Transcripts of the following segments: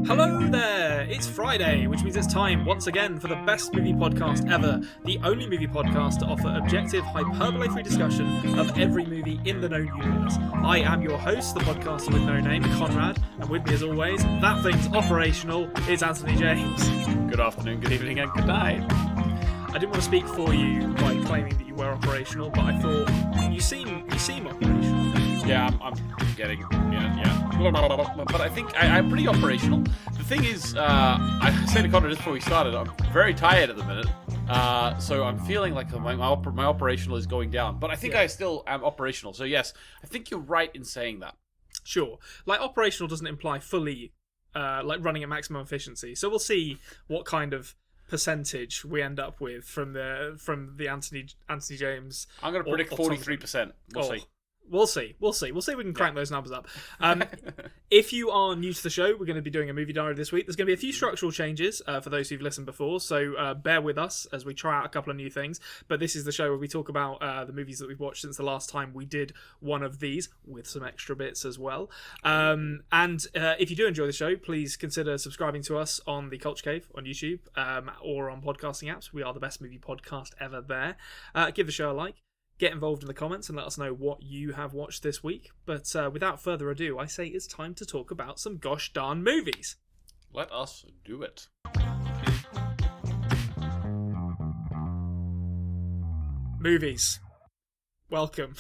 Hello there! It's Friday, which means it's time once again for the best movie podcast ever, the only movie podcast to offer objective, hyperbole-free discussion of every movie in the known universe. I am your host, the podcaster with no name, Konrad, and with me as always, that thing's operational, is Anthony James. Good afternoon, good evening, and good night. I didn't want to speak for you by claiming that you were operational, but I thought you seem operational. Yeah, I'm getting, yeah. But I think I'm pretty operational. The thing is, I said to Konrad just before we started, I'm very tired at the minute. So I'm feeling like my operational is going down. But I think I still am operational. So yes, I think you're right in saying that. Sure. Like, operational doesn't imply fully, like, running at maximum efficiency. So we'll see what kind of percentage we end up with from the Anthony James. I'm going to predict 43%. We'll see. We'll see if we can crank those numbers up. If you are new to the show, we're going to be doing a movie diary this week. There's going to be a few structural changes for those who've listened before, so bear with us as we try out a couple of new things. But this is the show where we talk about the movies that we've watched since the last time we did one of these, with some extra bits as well. And if you do enjoy the show, please consider subscribing to us on the Culture Cave on YouTube or on podcasting apps. We are the best movie podcast ever there. Give the show a like. Get involved in the comments and let us know what you have watched this week. But without further ado, I say it's time to talk about some gosh darn movies. Let us do it. Movies. Welcome.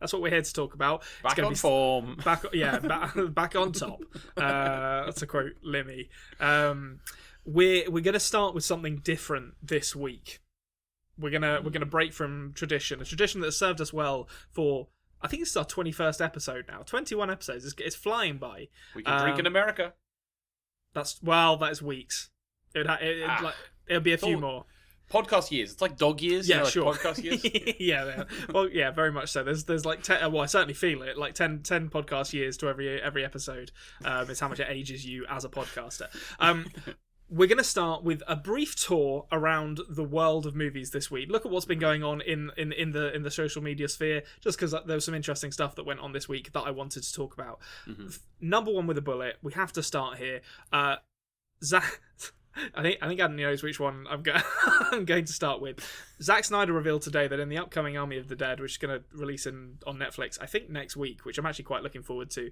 That's what we're here to talk about. Back on form. Back on top. That's a quote Limmy. We're going to start with something different this week. We're gonna break from tradition, a tradition that has served us well for, I think this is our 21st episode now. 21 episodes. It's flying by. We can drink in America. That is weeks. It'll be a few more. Podcast years. It's like dog years. Yeah, like sure. Podcast years. Yeah. Well, yeah, very much so. There's like 10. Well, I certainly feel it. Like 10 podcast years to every episode. It's how much it ages you as a podcaster. We're going to start with a brief tour around the world of movies this week. Look at what's been going on in the social media sphere, just because there was some interesting stuff that went on this week that I wanted to talk about. Mm-hmm. Number one with a bullet, we have to start here. I think Anthony knows which one I'm going to start with. Zack Snyder revealed today that in the upcoming Army of the Dead, which is going to release on Netflix, I think next week, which I'm actually quite looking forward to,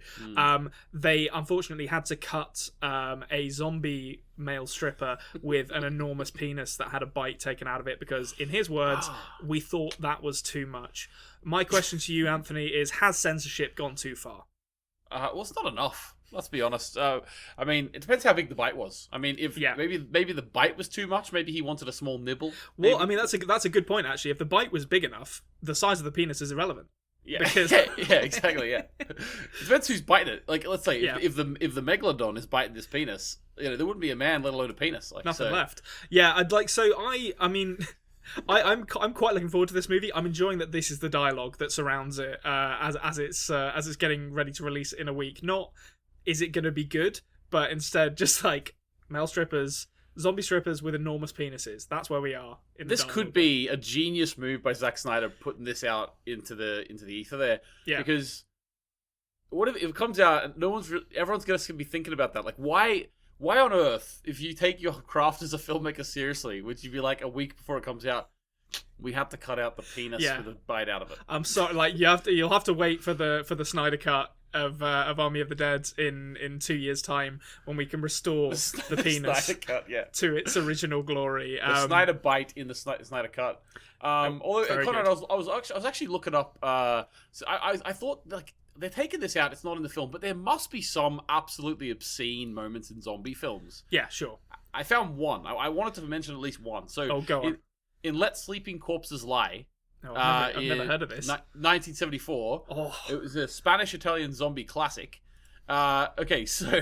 they unfortunately had to cut a zombie male stripper with an enormous penis that had a bite taken out of it because, in his words, we thought that was too much. My question to you, Anthony, is: has censorship gone too far? Well, it's not enough. Let's be honest. I mean, it depends how big the bite was. I mean, maybe the bite was too much. Maybe he wanted a small nibble. Maybe. Well, I mean, that's a good point actually. If the bite was big enough, the size of the penis is irrelevant. Yeah, exactly. Yeah, it depends who's biting it. Like, let's say if the megalodon is biting this penis, there wouldn't be a man, let alone a penis. Like, nothing left. Yeah, I mean. I'm quite looking forward to this movie. I'm enjoying that this is the dialogue that surrounds it as it's getting ready to release in a week. Not is it going to be good, but instead just like male strippers, zombie strippers with enormous penises. That's where we are. This could be a genius move by Zack Snyder putting this out into the ether there. Yeah. Because what if it comes out and everyone's going to be thinking about that? Like, why on earth, if you take your craft as a filmmaker seriously, would you be like a week before it comes out, we have to cut out the penis with a bite out of it? I'm sorry, like you'll have to wait for the Snyder cut of Army of the Dead in 2 years' time when we can restore the penis Snyder cut, to its original glory. The Snyder bite in the Snyder cut. Although Conrad, I was actually looking up. So I thought, like, they're taking this out. It's not in the film, but there must be some absolutely obscene moments in zombie films. Yeah, sure. I found one. I wanted to mention at least one. So, go on. In Let Sleeping Corpses Lie. Oh, I've never heard of this. 1974. Oh. It was a Spanish-Italian zombie classic. Okay, so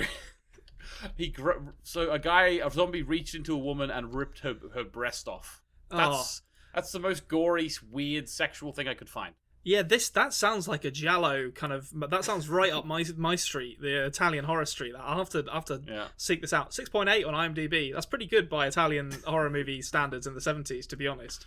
a zombie reached into a woman and ripped her breast off. That's the most gory, weird, sexual thing I could find. Yeah, that sounds like a giallo kind of. That sounds right up my street, the Italian horror street. I'll have to seek this out. 6.8 on IMDb. That's pretty good by Italian horror movie standards in the 70s, to be honest.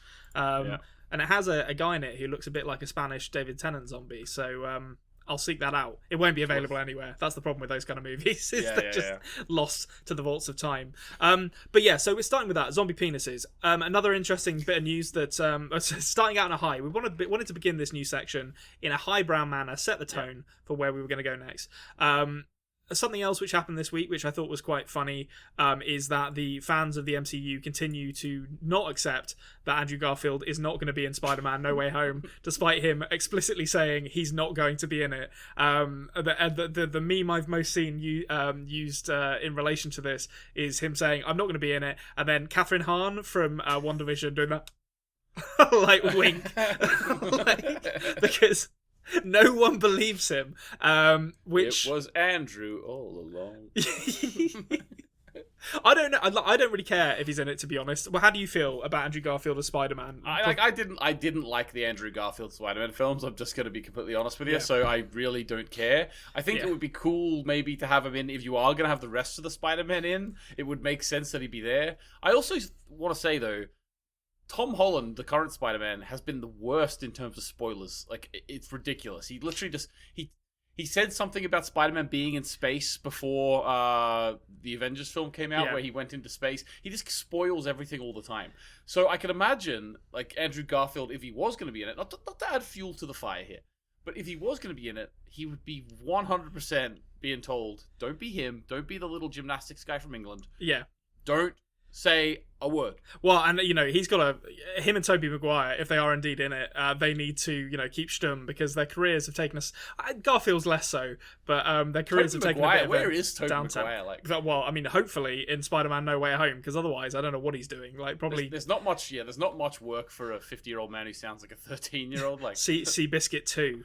And it has a guy in it who looks a bit like a Spanish David Tennant zombie. So I'll seek that out. It won't be available anywhere. That's the problem with those kind of movies. They're just lost to the vaults of time. But yeah, so we're starting with that, zombie penises. Another interesting bit of news that starting out on a high. We wanted to begin this new section in a highbrow manner, set the tone for where we were going to go next. Something else which happened this week, which I thought was quite funny, is that the fans of the MCU continue to not accept that Andrew Garfield is not going to be in Spider-Man No Way Home, despite him explicitly saying he's not going to be in it. The meme I've most seen used in relation to this is him saying, I'm not going to be in it, and then Catherine Hahn from WandaVision doing that like wink. Because no one believes him. Which it was Andrew all along. I don't know. I don't really care if he's in it, to be honest. Well, how do you feel about Andrew Garfield as Spider-Man? I didn't like the Andrew Garfield Spider-Man films. I'm just going to be completely honest with you. So I really don't care. I think it would be cool maybe to have him in. If you are going to have the rest of the Spider-Man in, it would make sense that he'd be there. I also want to say though, Tom Holland, the current Spider-Man, has been the worst in terms of spoilers. Like, it's ridiculous. He literally just... He said something about Spider-Man being in space before the Avengers film came out, where he went into space. He just spoils everything all the time. So I could imagine, like, Andrew Garfield, if he was going to be in it, not to add fuel to the fire here, but if he was going to be in it, he would be 100% being told, don't be him, don't be the little gymnastics guy from England. Yeah. Don't say a word. Well, and he's got him and Tobey Maguire, if they are indeed in it, they need to keep stum, because their careers have taken us. Garfield's less so, but their careers have taken a bit of where is Tobey Maguire? Like, well, I mean, hopefully in Spider-Man No Way Home, because otherwise I don't know what he's doing. Like, probably there's not much. Yeah, there's not much work for a 50-year-old man who sounds like a 13-year-old. Like Seabiscuit 2.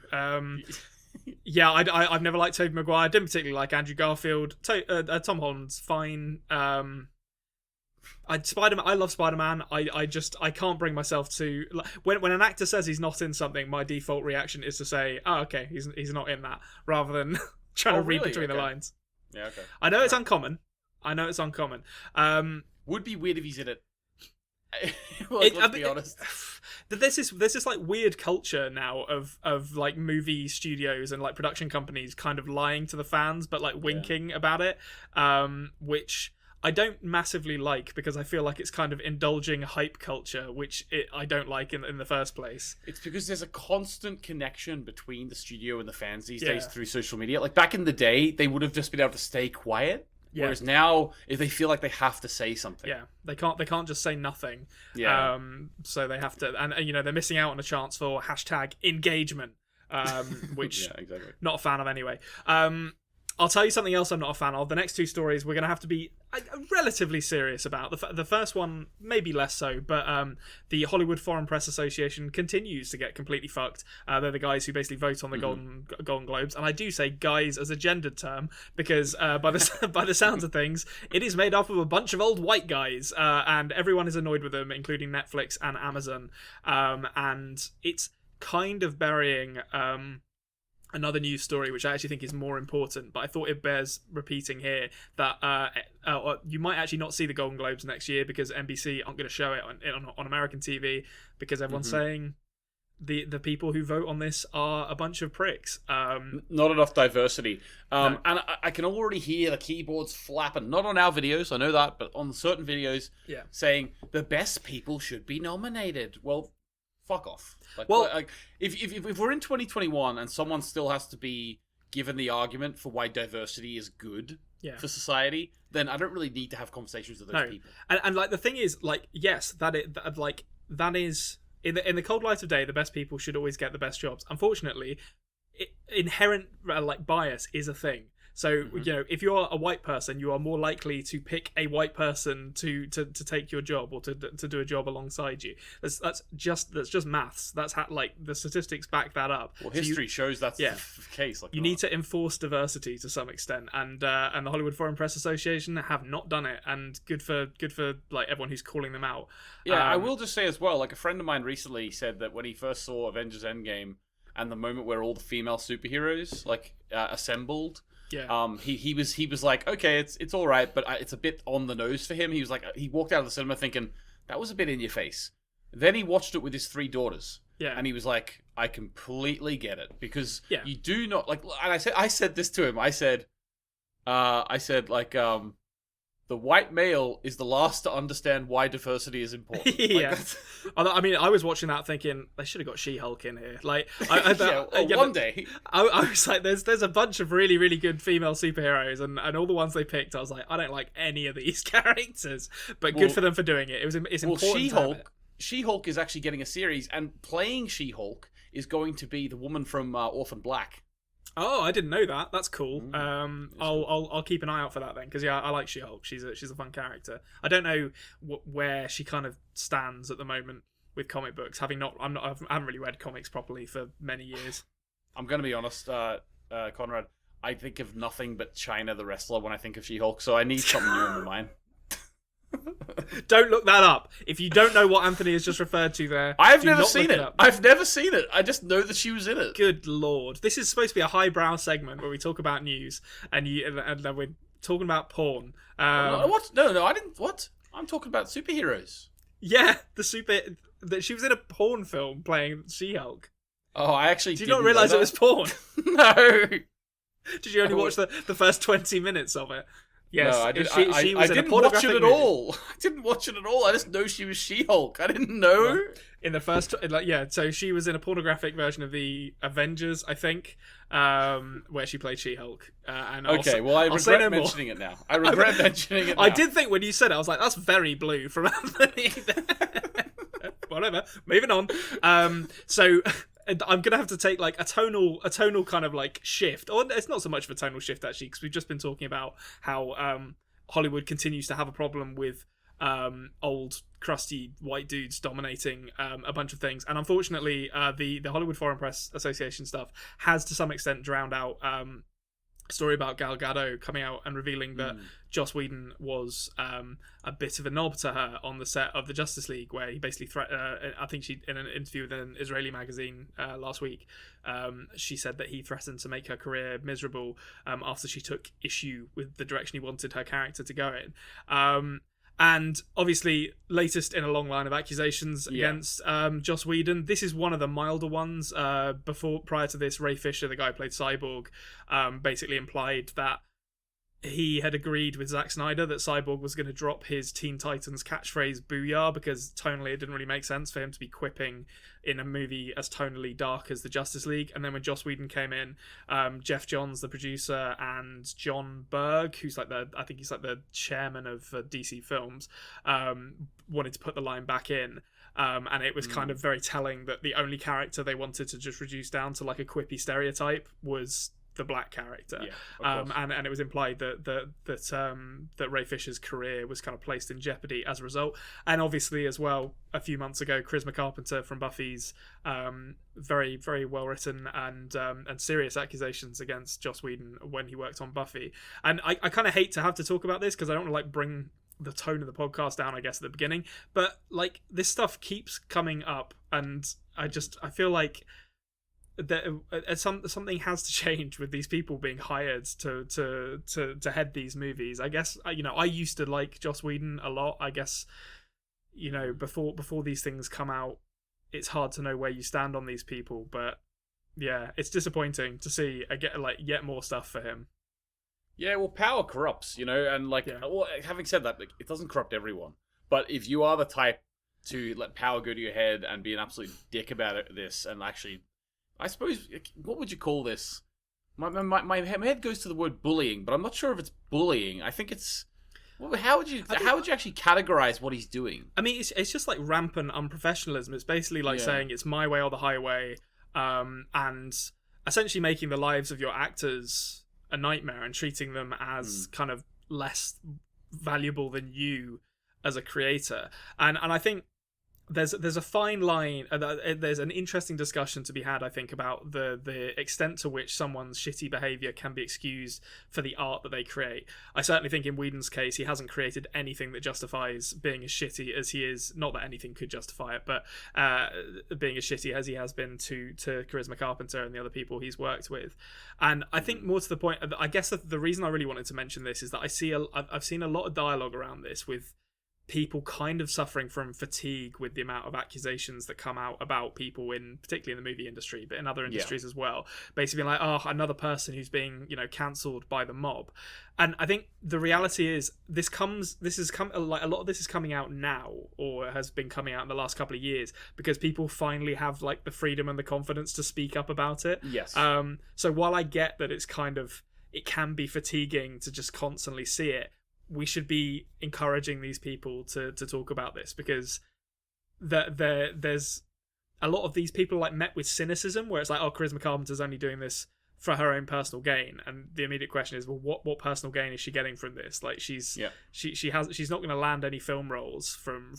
Yeah, I've never liked Tobey Maguire. I didn't particularly like Andrew Garfield. Tom Holland's fine. I love Spider-Man. I can't bring myself to when an actor says he's not in something, my default reaction is to say, oh, okay, he's not in that, rather than trying to read between the lines. Yeah, okay. I know it's uncommon. Would be weird if he's in it. Let's be honest. There's this like weird culture now of like movie studios and like production companies kind of lying to the fans, but like winking about it, which I don't massively like, because I feel like it's kind of indulging hype culture, which I don't like in the first place. It's because there's a constant connection between the studio and the fans these days through social media. Like back in the day, they would have just been able to stay quiet. Yeah. Whereas now, if they feel like they have to say something, they can't just say nothing. Yeah. So they have to, and they're missing out on a chance for #engagement, which not a fan of anyway. I'll tell you something else I'm not a fan of. The next two stories we're going to have to be relatively serious about. The first one, maybe less so, but the Hollywood Foreign Press Association continues to get completely fucked. They're the guys who basically vote on the Golden Globes. And I do say guys as a gendered term, because by the sounds of things, it is made up of a bunch of old white guys, and everyone is annoyed with them, including Netflix and Amazon. And it's kind of burying... another news story, which I actually think is more important, but I thought it bears repeating here, that you might actually not see the Golden Globes next year, because NBC aren't going to show it on American TV, because everyone's saying the people who vote on this are a bunch of pricks. Not enough diversity. No. And I can already hear the keyboards flapping, not on our videos, I know that, but on certain videos, saying the best people should be nominated. Well, fuck off. If we're in 2021 and someone still has to be given the argument for why diversity is good for society, then I don't really need to have conversations with those people. And like the thing is, like, yes, that is in the cold light of day, the best people should always get the best jobs. Unfortunately, inherent bias is a thing. So, if you're a white person, you are more likely to pick a white person to take your job, or to do a job alongside you. That's just maths. That's how, the statistics back that up. Well, history shows that's the case. You need to enforce diversity to some extent, and the Hollywood Foreign Press Association have not done it, and good for everyone who's calling them out. Yeah, I will just say as well, a friend of mine recently said that when he first saw Avengers Endgame and the moment where all the female superheroes assembled. Yeah. He was like, okay, it's all right, but it's a bit on the nose for him. He was like, he walked out of the cinema thinking that was a bit in your face. Then he watched it with his 3 daughters. Yeah. And he was like, I completely get it, because Yeah. you do not like. And I said this to him. I said like the white male is the last to understand why diversity is important. Yeah. I mean, I was watching that thinking they should have got She-Hulk in here. Like, one day. I was like, there's a bunch of really, really good female superheroes, and all the ones they picked, I was like, I don't like any of these characters, but good for them for doing it. It's important. She-Hulk is actually getting a series, and playing She-Hulk is going to be the woman from Orphan Black. Oh, I didn't know that. That's cool. I'll keep an eye out for that then, because I like She-Hulk. She's a fun character. I don't know where she kind of stands at the moment with comic books. I haven't really read comics properly for many years. I'm gonna be honest, Konrad. I think of nothing but China the wrestler when I think of She-Hulk, so I need something new in my mind. Don't look that up. If you don't know what Anthony has just referred to there, I've never seen it. I've never seen it. I just know that she was in it. Good lord. This is supposed to be a highbrow segment where we talk about news and then we're talking about porn. What? No, I didn't. What? I'm talking about superheroes. Yeah, that she was in a porn film playing She-Hulk. Oh, I actually did you not realise it was porn? No. Did you only watch the first 20 minutes of it? Yes, no, I didn't watch it at all. I didn't watch it at all. I just know she was She-Hulk. I didn't know. Well, in the first, so she was in a pornographic version of the Avengers, I think, where she played She-Hulk. I regret mentioning it now. I regret mentioning it now. I did think when you said it, I was like, that's very blue from Anthony. Whatever. Moving on. So I'm gonna have to take like a tonal kind of like shift, or it's not so much of a tonal shift actually, because we've just been talking about how Hollywood continues to have a problem with old crusty white dudes dominating a bunch of things, and unfortunately the Hollywood Foreign Press Association stuff has to some extent drowned out a story about Gal Gadot coming out and revealing that Joss Whedon was a bit of a knob to her on the set of the Justice League, where he basically I think she, in an interview with an Israeli magazine last week, she said that he threatened to make her career miserable after she took issue with the direction he wanted her character to go in. And obviously, latest in a long line of accusations against Joss Whedon. This is one of the milder ones. Prior to this, Ray Fisher, the guy who played Cyborg, basically implied that he had agreed with Zack Snyder that Cyborg was going to drop his Teen Titans catchphrase "Booyah" because tonally it didn't really make sense for him to be quipping in a movie as tonally dark as the Justice League. And then when Joss Whedon came in, Jeff Johns, the producer, and John Berg, who's like I think he's like the chairman of DC Films, wanted to put the line back in. And it was kind of very telling that the only character they wanted to just reduce down to like a quippy stereotype was the black character. And it was implied that Ray Fisher's career was kind of placed in jeopardy as a result. And obviously as well, a few months ago, Charisma Carpenter from Buffy's very, very well written and serious accusations against Joss Whedon when he worked on Buffy. And I kind of hate to have to talk about this because I don't want to like bring the tone of the podcast down, I guess, at the beginning, but like this stuff keeps coming up, and I feel like something has to change with these people being hired to head these movies. I guess I used to like Joss Whedon a lot. I guess before these things come out, it's hard to know where you stand on these people. But yeah, it's disappointing to see yet more stuff for him. Yeah, well, power corrupts, and well, having said that, it doesn't corrupt everyone. But if you are the type to let power go to your head and be an absolute dick about this, and actually, I suppose, what would you call this? My head goes to the word bullying, but I'm not sure if it's bullying. I think it's. Well, how would you actually categorize what he's doing? I mean, it's just like rampant unprofessionalism. It's basically like saying it's my way or the highway, and essentially making the lives of your actors a nightmare and treating them as kind of less valuable than you as a creator. And I think there's a fine line. There's an interesting discussion to be had, I think, about the extent to which someone's shitty behaviour can be excused for the art that they create. I certainly think in Whedon's case, he hasn't created anything that justifies being as shitty as he is. Not that anything could justify it, but being as shitty as he has been to Charisma Carpenter and the other people he's worked with. And I think more to the point, I guess the reason I really wanted to mention this is that I've seen a lot of dialogue around this with people kind of suffering from fatigue with the amount of accusations that come out about people particularly in the movie industry, but in other industries as well, basically being like, oh, another person who's being, cancelled by the mob. And I think the reality is a lot of this is coming out now, or has been coming out in the last couple of years, because people finally have like the freedom and the confidence to speak up about it. Yes. So while I get that it can be fatiguing to just constantly see it, we should be encouraging these people to talk about this, because there's a lot of these people like met with cynicism, where it's like, oh, Charisma Carpenter's only doing this for her own personal gain, and the immediate question is, well, what personal gain is she getting from this? Like, she's not going to land any film roles from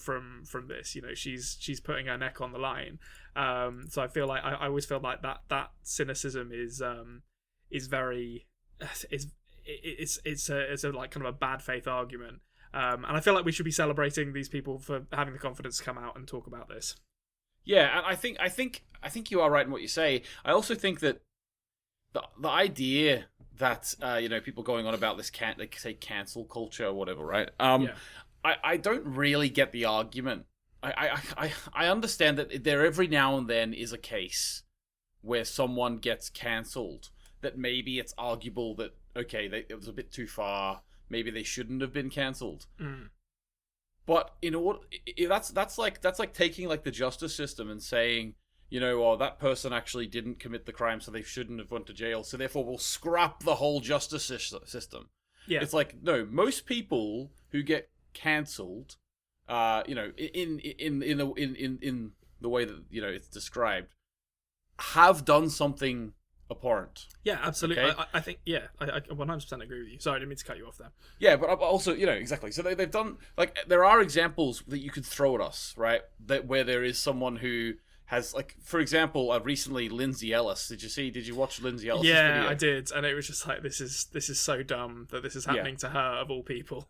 this. She's putting her neck on the line. So I feel like I always feel like that cynicism is very it's a like kind of a bad faith argument, and I feel like we should be celebrating these people for having the confidence to come out and talk about this. Yeah, and I think you are right in what you say. I also think that the idea that people going on about this say cancel culture or whatever, right? I don't really get the argument. I understand that there every now and then is a case where someone gets cancelled that maybe it's arguable that, okay, it was a bit too far, maybe they shouldn't have been cancelled. But in order, that's like taking like the justice system and saying, that person actually didn't commit the crime, so they shouldn't have went to jail, so therefore we'll scrap the whole justice system. Yeah, it's like, no, most people who get cancelled, in the way that it's described, have done something abhorrent. Yeah, absolutely. Okay? I think, I 100% agree with you. Sorry, I didn't mean to cut you off there. Yeah, but also, exactly. So they've done, like, there are examples that you could throw at us, right? Where there is someone who has, like, for example, recently Lindsay Ellis. Did you watch Lindsay Ellis' video? Yeah, I did, and it was just like, this is so dumb that this is happening to her of all people.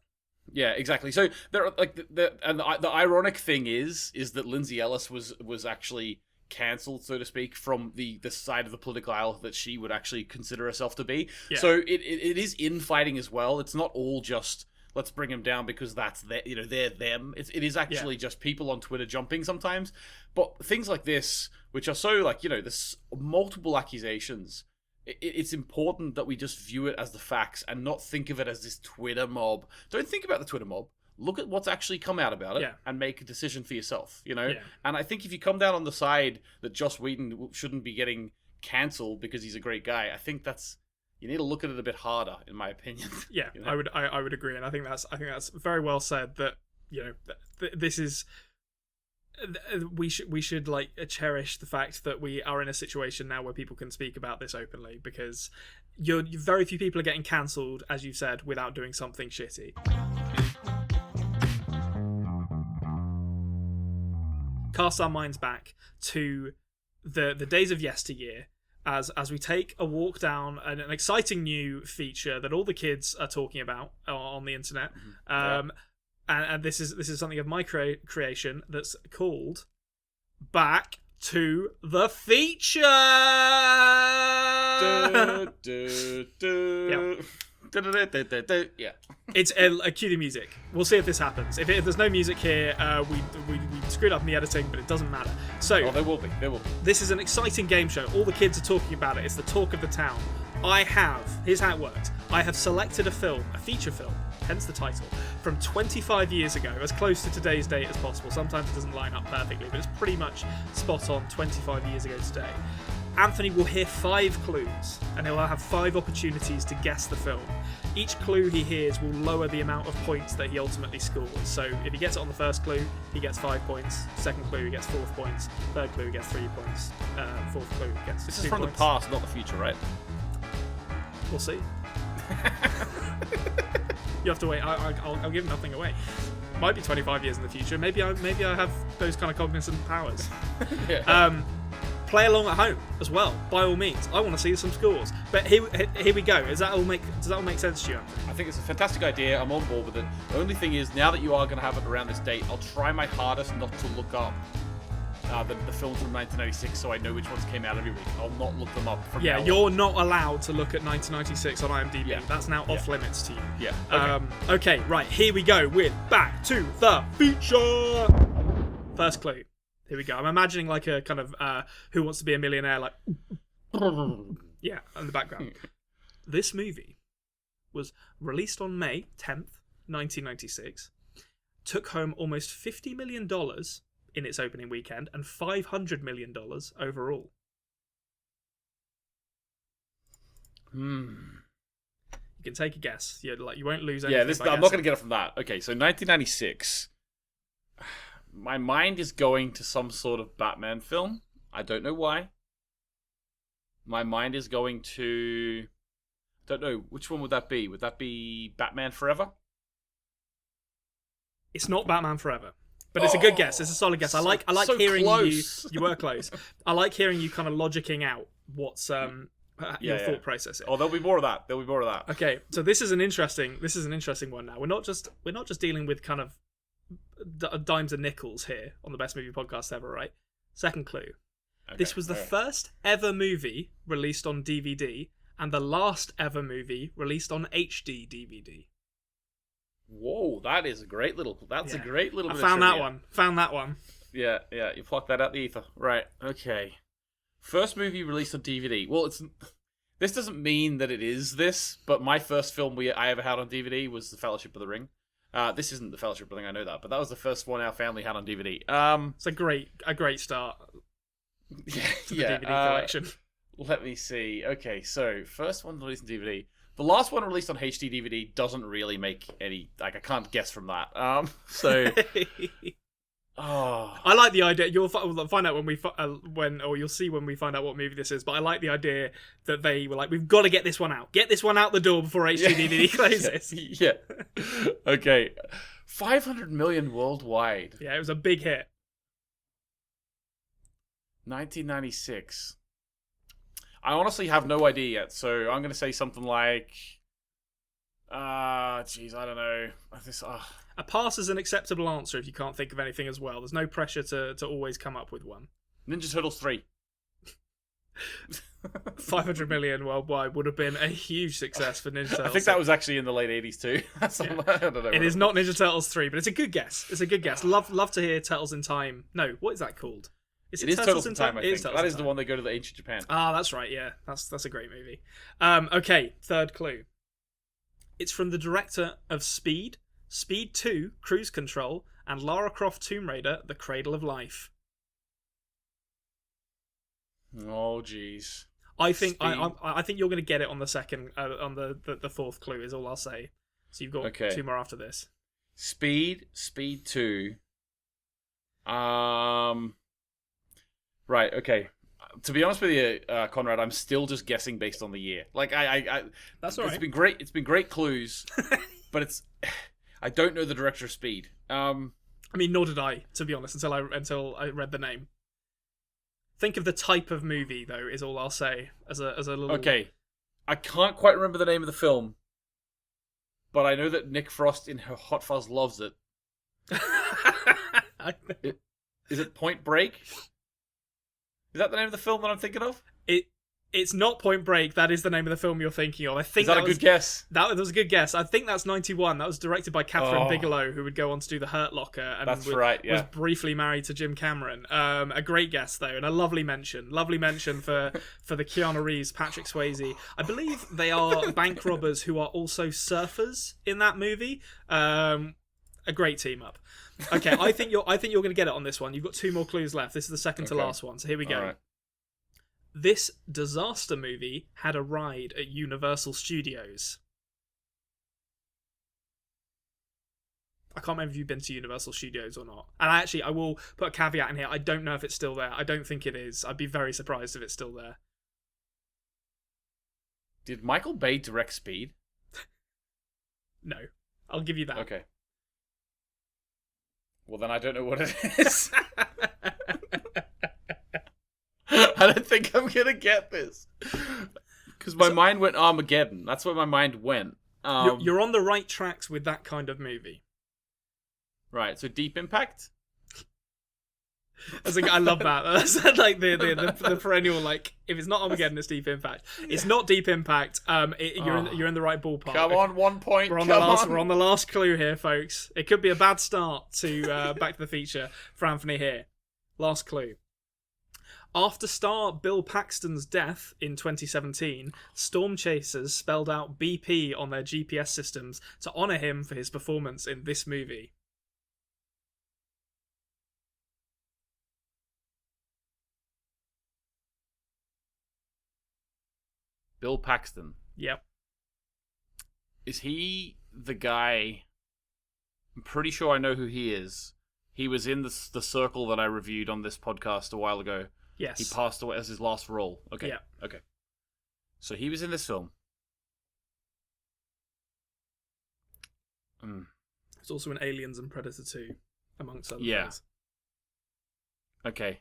Yeah, exactly. So there are like the ironic thing is that Lindsay Ellis was actually cancelled, so to speak, from the side of the political aisle that she would actually consider herself to be. Yeah. So it is infighting as well. It's not all just let's bring them down because that's they're them. It is actually just people on Twitter jumping sometimes. But things like this, which are so like there's multiple accusations. It's important that we just view it as the facts and not think of it as this Twitter mob. Don't think about the Twitter mob. Look at what's actually come out about it and make a decision for yourself, Yeah. And I think if you come down on the side that Joss Whedon shouldn't be getting cancelled because he's a great guy, I think you need to look at it a bit harder, in my opinion. Yeah, I would agree, and I think that's very well said. That this is. We should like cherish the fact that we are in a situation now where people can speak about this openly, because very few people are getting cancelled, as you've said, without doing something shitty. Cast our minds back to the days of yesteryear as we take a walk down an exciting new feature that all the kids are talking about on the internet. And this is something of my creation that's called Back to the Feature. Yeah. It's cue the music. We'll see if this happens. If there's no music here, we screwed up in the editing, but it doesn't matter. So there will be. This is an exciting game show. All the kids are talking about it. It's the talk of the town. Here's how it works. I have selected a feature film, hence the title, from 25 years ago, as close to today's date as possible. Sometimes it doesn't line up perfectly, but it's pretty much spot on 25 years ago today. Anthony will hear 5 clues, and he'll have 5 opportunities to guess the film. Each clue he hears will lower the amount of points that he ultimately scores. So if he gets it on the first clue, he gets 5 points. Second clue, he gets 4 points. Third clue, he gets 3 points. Fourth clue, he gets 2 points. This is from the past, not the future, right? We'll see. You have to wait. I'll give nothing away. Might be 25 years in the future. Maybe I have those kind of cognizant powers. Play along at home as well, by all means. I want to see some scores. But here we go. Does that all make sense to you, Anthony? I think it's a fantastic idea. I'm on board with it. The only thing is, now that you are going to have it around this date, I'll try my hardest not to look up the films from 1996, so I know which ones came out every week. I'll not look them up from now you're on. not allowed to look at 1996 on IMDb. Yeah. That's now off limits to you. Yeah. Okay, right, here we go with Back to the Future. First clue. Here we go. I'm imagining like a kind of Who Wants to Be a Millionaire, like yeah, in the background. This movie was released on May 10th, 1996. Took home almost $50 million in its opening weekend and $500 million overall. You can take a guess. You won't lose anything. Yeah, I'm not going to get it from that. Okay, so 1996. My mind is going to some sort of Batman film. I don't know why. My mind is going to... Don't know. Which one would that be? Would that be Batman Forever? It's not Batman Forever. But it's a good guess. It's a solid guess. I like so hearing close. you were close. I like hearing you kind of logicking out what's your thought process is. Oh, there'll be more of that. Okay, so this is an interesting one now. We're not just dealing with kind of dimes and nickels here on the Best Movie Podcast Ever, right? Second clue. Okay, this was the first ever movie released on DVD and the last ever movie released on HD DVD. Whoa, that's a great little I bit found of that one. Yeah, you plucked that out the ether. Right, okay. First movie released on DVD. Well, this doesn't mean that it is this, but my first film I ever had on DVD was The Fellowship of the Ring. This isn't The Fellowship of the Ring, I know that, but that was the first one our family had on DVD. It's a great start to the DVD collection. Let me see. Okay, so first one released on DVD. The last one released on HD DVD doesn't really make any... I can't guess from that. So... I like the idea. You'll find out you'll see when we find out what movie this is. But I like the idea that they were like, we've got to get this one out. Get this one out the door before HD DVD closes. Yeah. Okay. 500 million worldwide. Yeah, it was a big hit. 1996. I honestly have no idea yet, so I'm going to say something like... I don't know. A pass is an acceptable answer if you can't think of anything as well. There's no pressure to always come up with one. Ninja Turtles 3. 500 million worldwide would have been a huge success for Ninja Turtles. I think that was actually in the late 80s too. I don't know. It is not Ninja Turtles 3, but it's a good guess. Love to hear Turtles in Time. No, what is that called? It is Turtles in Time, I think. That is the one they go to the ancient Japan. Ah, that's right, yeah. That's a great movie. Okay, third clue. It's from the director of Speed, Speed 2, Cruise Control, and Lara Croft Tomb Raider, The Cradle of Life. Oh, jeez. I think you're going to get it on the second, on the fourth clue is all I'll say. So you've got two more after this. Speed 2. Right, okay. To be honest with you, Konrad, I'm still just guessing based on the year. Like that's all right. It's been great clues, but I don't know the director of Speed. I mean, nor did I, to be honest, until I read the name. Think of the type of movie, though, is all I'll say as a little. Okay, I can't quite remember the name of the film, but I know that Nick Frost in her Hot Fuzz loves it. Is it Point Break? Is that the name of the film that I'm thinking of? It's not Point Break. That is the name of the film you're thinking of. I think is that a good guess? That was a good guess. I think that's 91. That was directed by Catherine Bigelow, who would go on to do The Hurt Locker and was briefly married to Jim Cameron. A great guess though, and a lovely mention. Lovely mention for the Keanu Reeves, Patrick Swayze. I believe they are bank robbers who are also surfers in that movie. A great team up. Okay, I think you're going to get it on this one. You've got two more clues left. This is the second to last one. So here we go. Right. This disaster movie had a ride at Universal Studios. I can't remember if you've been to Universal Studios or not. And I will put a caveat in here. I don't know if it's still there. I don't think it is. I'd be very surprised if it's still there. Did Michael Bay direct Speed? No. I'll give you that. Okay. Well, then I don't know what it is. I don't think I'm going to get this. Because my mind went Armageddon. That's where my mind went. You're on the right tracks with that kind of movie. Right, so Deep Impact? I love that. That's like the perennial, like, if it's not Armageddon, it's Deep Impact. It's not Deep Impact. You're in the right ballpark. Come on, 1 point. We're on the last clue here, folks. It could be a bad start to Back to the Future for Anthony here. Last clue. After star Bill Paxton's death in 2017, Storm Chasers spelled out BP on their GPS systems to honour him for his performance in this movie. Bill Paxton. Yep. Is he the guy... I'm pretty sure I know who he is. He was in the Circle that I reviewed on this podcast a while ago. Yes. He passed away as his last role. Okay. Yeah. Okay. So he was in this film. It's also in Aliens and Predator 2, amongst other things. Okay.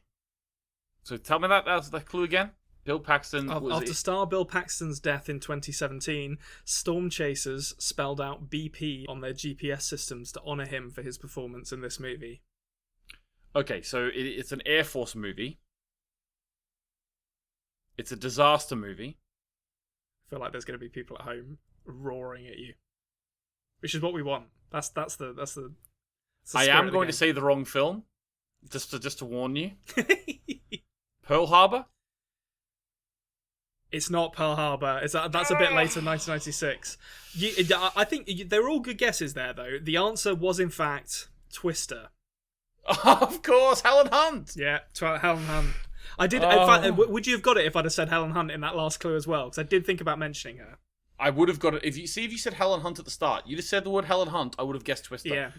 So tell me that's the clue again. Bill Paxton. After star Bill Paxton's death in 2017, Storm Chasers spelled out BP on their GPS systems to honour him for his performance in this movie. Okay, so it's an Air Force movie. It's a disaster movie. I feel like there's going to be people at home roaring at you, which is what we want. That's the I am going to say the wrong film, just to warn you. Pearl Harbor. It's not Pearl Harbor. That's a bit later, 1996. I think they were all good guesses there, though. The answer was in fact Twister. Of course, Helen Hunt. Yeah, Helen Hunt. I did. In fact, would you have got it if I'd have said Helen Hunt in that last clue as well? Because I did think about mentioning her. I would have got it if you said Helen Hunt at the start. You just said the word Helen Hunt. I would have guessed Twister. Yeah.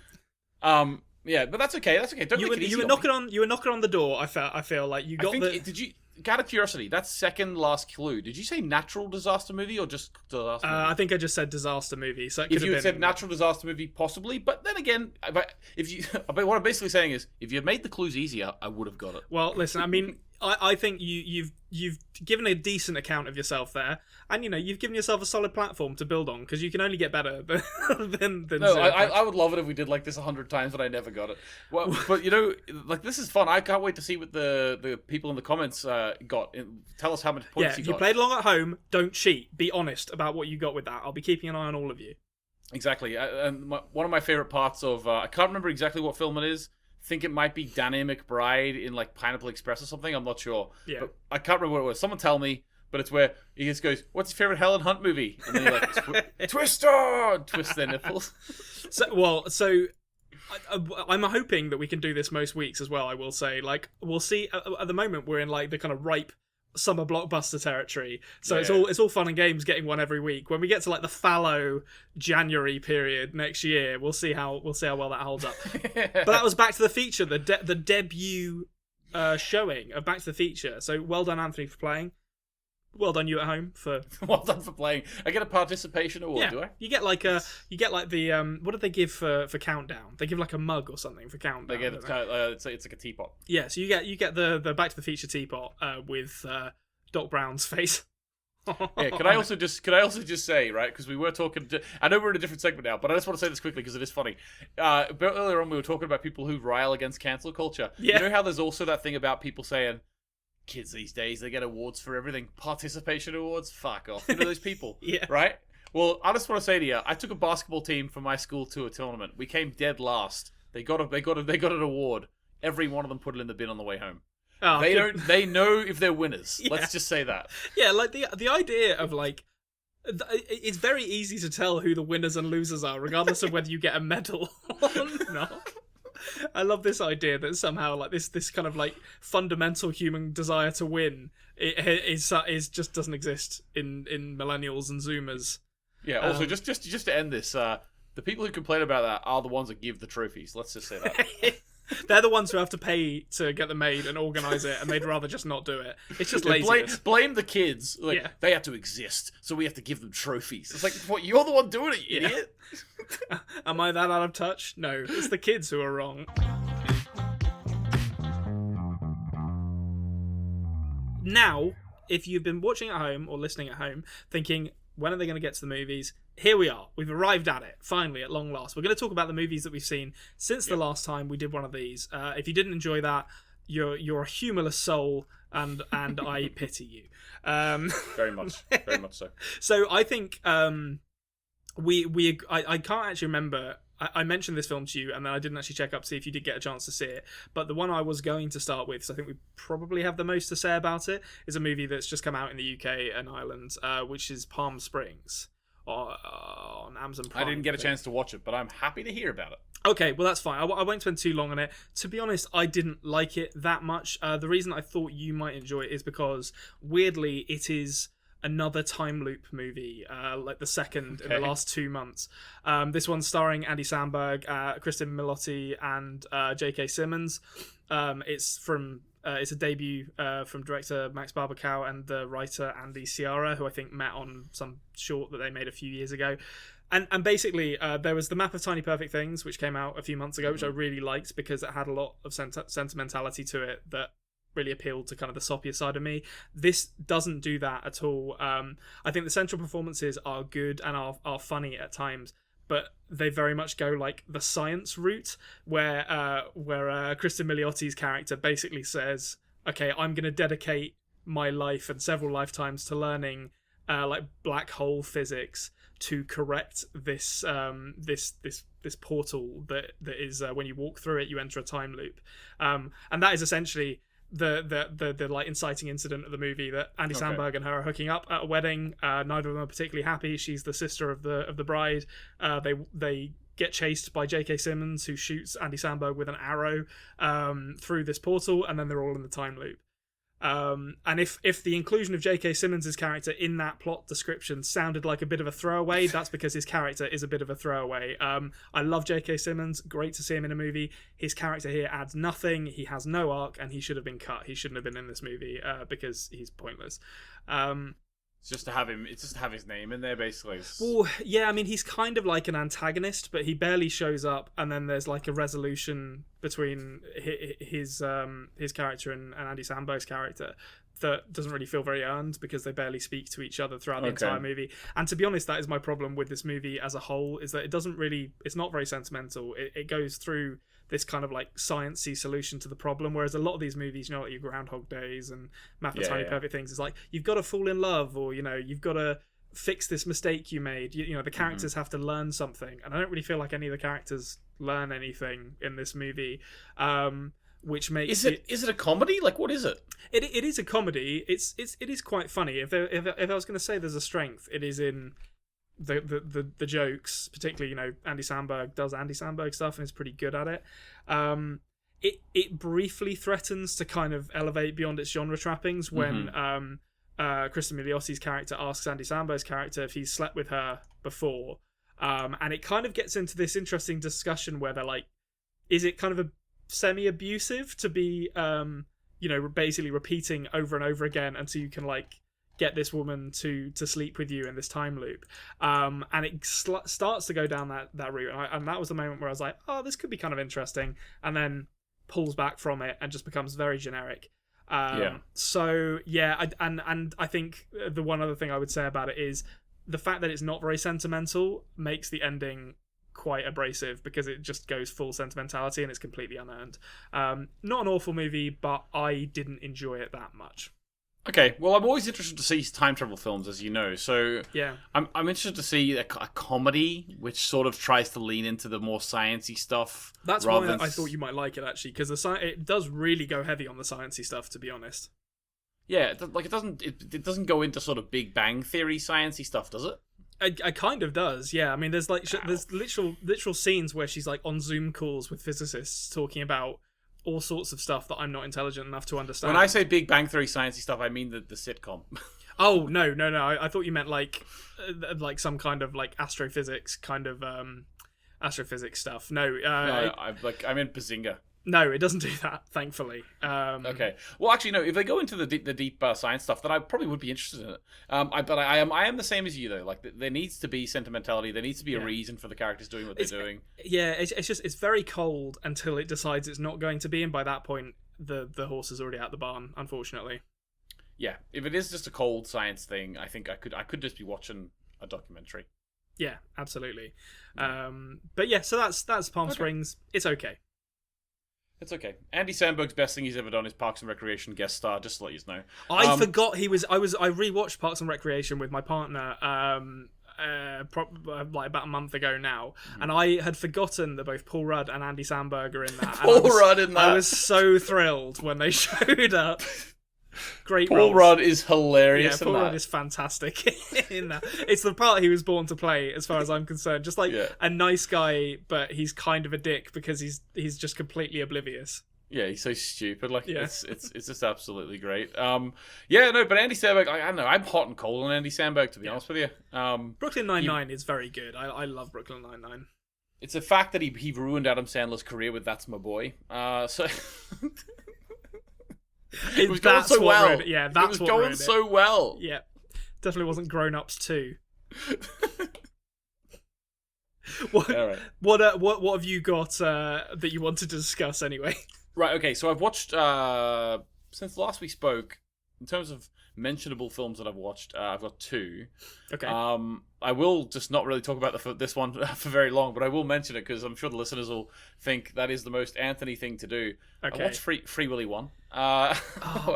Yeah, but that's okay. That's okay. Don't make it easy. You were knocking on the door. I feel like you got Did you? Out of curiosity, that's second last clue. Did you say natural disaster movie or just disaster movie? I think I just said disaster movie. So if you had said natural disaster movie, possibly. But then again, what I'm basically saying is, if you had made the clues easier, I would have got it. Well, listen. I mean, I think you've given a decent account of yourself there, and you've given yourself a solid platform to build on because you can only get better than. No, I would love it if we did like this 100 times, but I never got it. Well, but like this is fun. I can't wait to see what the people in the comments got. Tell us how much points you got. If you played along at home, don't cheat. Be honest about what you got with that. I'll be keeping an eye on all of you. Exactly, and one of my favorite parts of I can't remember exactly what film it is. Think it might be Danny McBride in like Pineapple Express or something. I'm not sure. Yeah. But I can't remember what it was. Someone tell me. But it's where he just goes, "What's your favorite Helen Hunt movie?" And then you're like, "Twister!" Twist their nipples. I'm hoping that we can do this most weeks as well. I will say, like, we'll see. At the moment, we're in like the kind of ripe summer blockbuster territory. So it's all fun and games getting one every week. When we get to like the fallow January period next year, we'll see how well that holds up. But that was Back to the Feature, the debut showing of Back to the Feature. So well done, Anthony, for playing. Well done, you at home for. Well done for playing. I get a participation award, do I? You get like the what did they give for Countdown? They give like a mug or something for Countdown. They get it's like a teapot. Yeah, so you get the Back to the Feature teapot with Doc Brown's face. Yeah, could I also just say, right, because we were talking I know we're in a different segment now, but I just want to say this quickly because it is funny. A bit earlier on we were talking about people who rile against cancel culture. Yeah. You know how there's also that thing about people saying kids these days, they get awards for everything. Participation awards? Fuck off. You know those people? Yeah. Right? Well, I just want to say to you, I took a basketball team from my school to a tournament. We came dead last. They got an award. Every one of them put it in the bin on the way home. Oh, they know if they're winners. Yeah. Let's just say that. Yeah, like the idea of like it's very easy to tell who the winners and losers are, regardless of whether you get a medal or not. I love this idea that somehow like this kind of like fundamental human desire to win is just doesn't exist in millennials and Zoomers. Yeah. Also, just to end this, the people who complain about that are the ones that give the trophies. Let's just say that. They're the ones who have to pay to get them made and organise it, and they'd rather just not do it. It's just laziness. Blame the kids. Like, they have to exist, so we have to give them trophies. It's like, what? You're the one doing it, you idiot. Am I that out of touch? No, it's the kids who are wrong. Now, if you've been watching at home or listening at home, thinking, when are they going to get to the movies? Here we are. We've arrived at it, finally, at long last. We're going to talk about the movies that we've seen since the last time we did one of these. If you didn't enjoy that, you're a humorless soul, and I pity you. Very much so. So I think I can't actually remember. I mentioned this film to you, and then I didn't actually check up to see if you did get a chance to see it. But the one I was going to start with, so I think we probably have the most to say about it, is a movie that's just come out in the UK and Ireland, which is Palm Springs on Amazon Prime. I didn't get a chance to watch it, but I'm happy to hear about it. Okay, well that's fine. I won't spend too long on it. To be honest, I didn't like it that much. The reason I thought you might enjoy it is because, weirdly, it is another time loop movie, like the second in the last 2 months. This one's starring Andy Samberg, Kristen Milotti, and J.K. Simmons. It's a debut from director Max Barbacow and the writer Andy Ciara, who I think met on some short that they made a few years ago. And basically, there was The Map of Tiny Perfect Things, which came out a few months ago, which I really liked because it had a lot of sentimentality to it that really appealed to kind of the soppier side of me. This doesn't do that at all. I think the central performances are good and are funny at times, but they very much go like the science route, where Kristen Miliotti's character basically says, "Okay, I'm going to dedicate my life and several lifetimes to learning like black hole physics to correct this portal that is when you walk through it, you enter a time loop, and that is essentially the like inciting incident of the movie, that Andy Samberg and her are hooking up at a wedding. Neither of them are particularly happy. She's the sister of the bride. They get chased by J.K. Simmons, who shoots Andy Samberg with an arrow through this portal, and then they're all in the time loop. And if the inclusion of J.K. Simmons' character in that plot description sounded like a bit of a throwaway, that's because his character is a bit of a throwaway. I love J.K. Simmons. Great to see him in a movie. His character here adds nothing. He has no arc, and he should have been cut. He shouldn't have been in this movie because he's pointless. It's just to have him. It's just to have his name in there, basically. Well, yeah. I mean, he's kind of like an antagonist, but he barely shows up, and then there's like a resolution between his character and Andy Samberg's character that doesn't really feel very earned because they barely speak to each other throughout the entire movie. And to be honest, that is my problem with this movie as a whole, is that it's not very sentimental. It goes through this kind of like sciencey solution to the problem, whereas a lot of these movies, like your Groundhog Days and Map of Tiny Perfect Things, is like, you've got to fall in love, or you've got to fix this mistake you made. The characters have to learn something, and I don't really feel like any of the characters learn anything in this movie, which makes is it a comedy? Like, what is it? It is a comedy. It is quite funny. If I was going to say there's a strength, it is in the jokes, particularly. Andy Samberg does Andy Samberg stuff and is pretty good at it. It briefly threatens to kind of elevate beyond its genre trappings when Kristen Miliotti's character asks Andy Samberg's character if he's slept with her before, and it kind of gets into this interesting discussion where they're like, is it kind of a semi-abusive to be basically repeating over and over again until you can like get this woman to sleep with you in this time loop, and it starts to go down that route, and that was the moment where I was like, oh, this could be kind of interesting, and then pulls back from it and just becomes very generic. So yeah, and I think the one other thing I would say about it is the fact that it's not very sentimental makes the ending quite abrasive, because it just goes full sentimentality and it's completely unearned. Not an awful movie, but I didn't enjoy it that much. Okay, well, I'm always interested to see time travel films, as you know. So yeah, I'm interested to see a comedy which sort of tries to lean into the more sciencey stuff. That's why I thought you might like it, actually, because it does really go heavy on the sciencey stuff, to be honest. Yeah, it doesn't go into sort of Big Bang Theory sciencey stuff, does it? It kind of does, yeah. I mean, there's literal scenes where she's like on Zoom calls with physicists talking about all sorts of stuff that I'm not intelligent enough to understand. When I say Big Bang Theory sciencey stuff, I mean the sitcom. Oh no! I thought you meant like some kind of like astrophysics stuff. No, I meant Bazinga. No, it doesn't do that, thankfully. Okay. Well, actually, no. If they go into the deep science stuff, then I probably would be interested in it. But I am the same as you, though. Like, there needs to be sentimentality. There needs to be a reason for the characters doing what they're doing. Yeah, it's very cold until it decides it's not going to be, and by that point, the horse is already out the barn, unfortunately. Yeah, if it is just a cold science thing, I think I could just be watching a documentary. Yeah, absolutely. But yeah, so that's Palm Springs. It's okay. It's okay. Andy Samberg's best thing he's ever done is Parks and Recreation guest star. Just to let you know. I forgot he was. I rewatched Parks and Recreation with my partner. Like about a month ago now, and I had forgotten that both Paul Rudd and Andy Samberg are in that. Paul Rudd in that. I was so thrilled when they showed up. Great. Paul Rudd is hilarious. Yeah, Paul Rudd is fantastic in that. It's the part he was born to play, as far as I'm concerned. Just like a nice guy, but he's kind of a dick because he's just completely oblivious. Yeah, he's so stupid. Like it's just absolutely great. But Andy Samberg, I don't know. I'm hot and cold on Andy Samberg, to be honest with you. Brooklyn Nine-Nine is very good. I love Brooklyn Nine-Nine. It's a fact that he ruined Adam Sandler's career with That's My Boy. So it was going so well. It was going so well. Yeah, definitely wasn't Grown Ups 2. What have you got that you wanted to discuss anyway? Right, okay, so I've watched, since last we spoke, in terms of mentionable films that I've watched, I've got 2. Okay. I will just not really talk about this one for very long, but I will mention it because I'm sure the listeners will think that is the most Anthony thing to do. Okay. I watched Free Willy 1.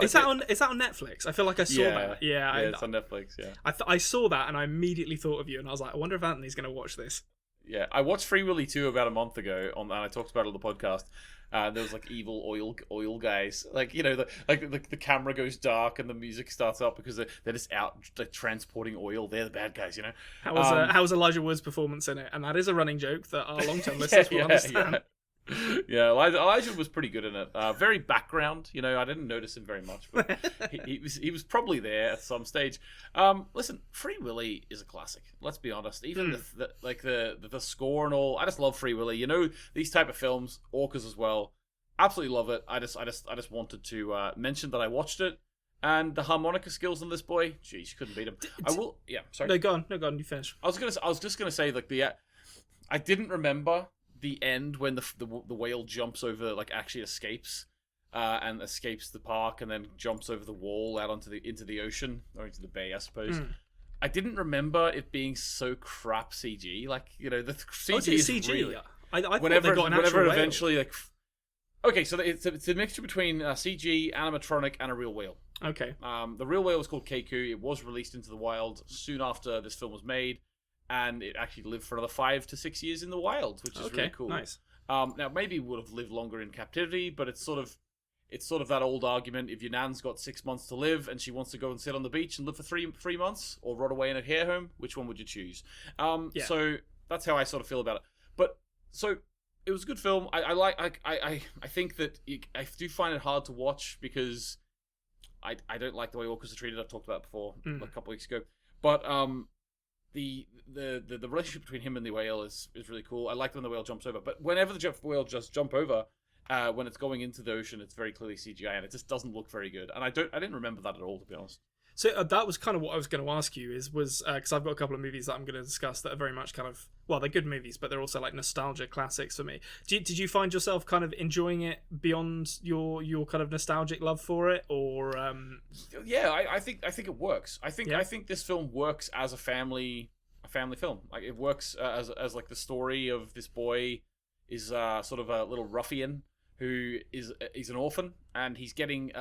Is that on Netflix? I feel like I saw that. Yeah, it's on Netflix, yeah. I saw that and I immediately thought of you and I was like, I wonder if Anthony's going to watch this. Yeah, I watched Free Willy 2 about a month ago, and I talked about it on the podcast. There was like evil oil guys, like the camera goes dark and the music starts up because they're just out like transporting oil. They're the bad guys, you know. How was Elijah Wood's performance in it? And that is a running joke that our long-term listeners will understand. Yeah, Elijah was pretty good in it. Very background, you know. I didn't notice him very much, but he was probably there at some stage. Listen, Free Willy is a classic. Let's be honest. Even the score and all, I just love Free Willy. You know, these type of films, Orcas as well. Absolutely love it. I just wanted to mention that I watched it, and the harmonica skills on this boy. Jeez, you couldn't beat him. Yeah, sorry. No, go on. You finish. I was just gonna say like I didn't remember the end when the whale jumps over, like actually escapes and escapes the park and then jumps over the wall out into the ocean or into the bay, I suppose. I didn't remember it being so crap CG. Like, you know, the CG is CG. Really, I thought they got an actual whale. Eventually like okay, so it's a mixture between CG, animatronic, and a real whale. Okay. The real whale was called Keiko. It was released into the wild soon after this film was made. And it actually lived for another 5 to 6 years in the wild, which is really cool. Nice. Now maybe it would have lived longer in captivity, but it's sort of that old argument: if your nan's got 6 months to live and she wants to go and sit on the beach and live for three months, or rot away in a care home, which one would you choose? So that's how I sort of feel about it. But so it was a good film. I think that I do find it hard to watch because I don't like the way orcas are treated. I've talked about it before a couple weeks ago, but the relationship between him and the whale is really cool. I like when the whale jumps over, but whenever the whale just jump over, when it's going into the ocean, it's very clearly CGI, and it just doesn't look very good. And I didn't remember that at all, to be honest. So that was kind of what I was going to ask you was because I've got a couple of movies that I'm going to discuss that are very much kind of, well, they're good movies, but they're also like nostalgia classics for me. Did you find yourself kind of enjoying it beyond your kind of nostalgic love for it, or? Yeah, I think it works. I think this film works as a family film. Like it works as like the story of this boy is sort of a little ruffian who he's an orphan, and he's getting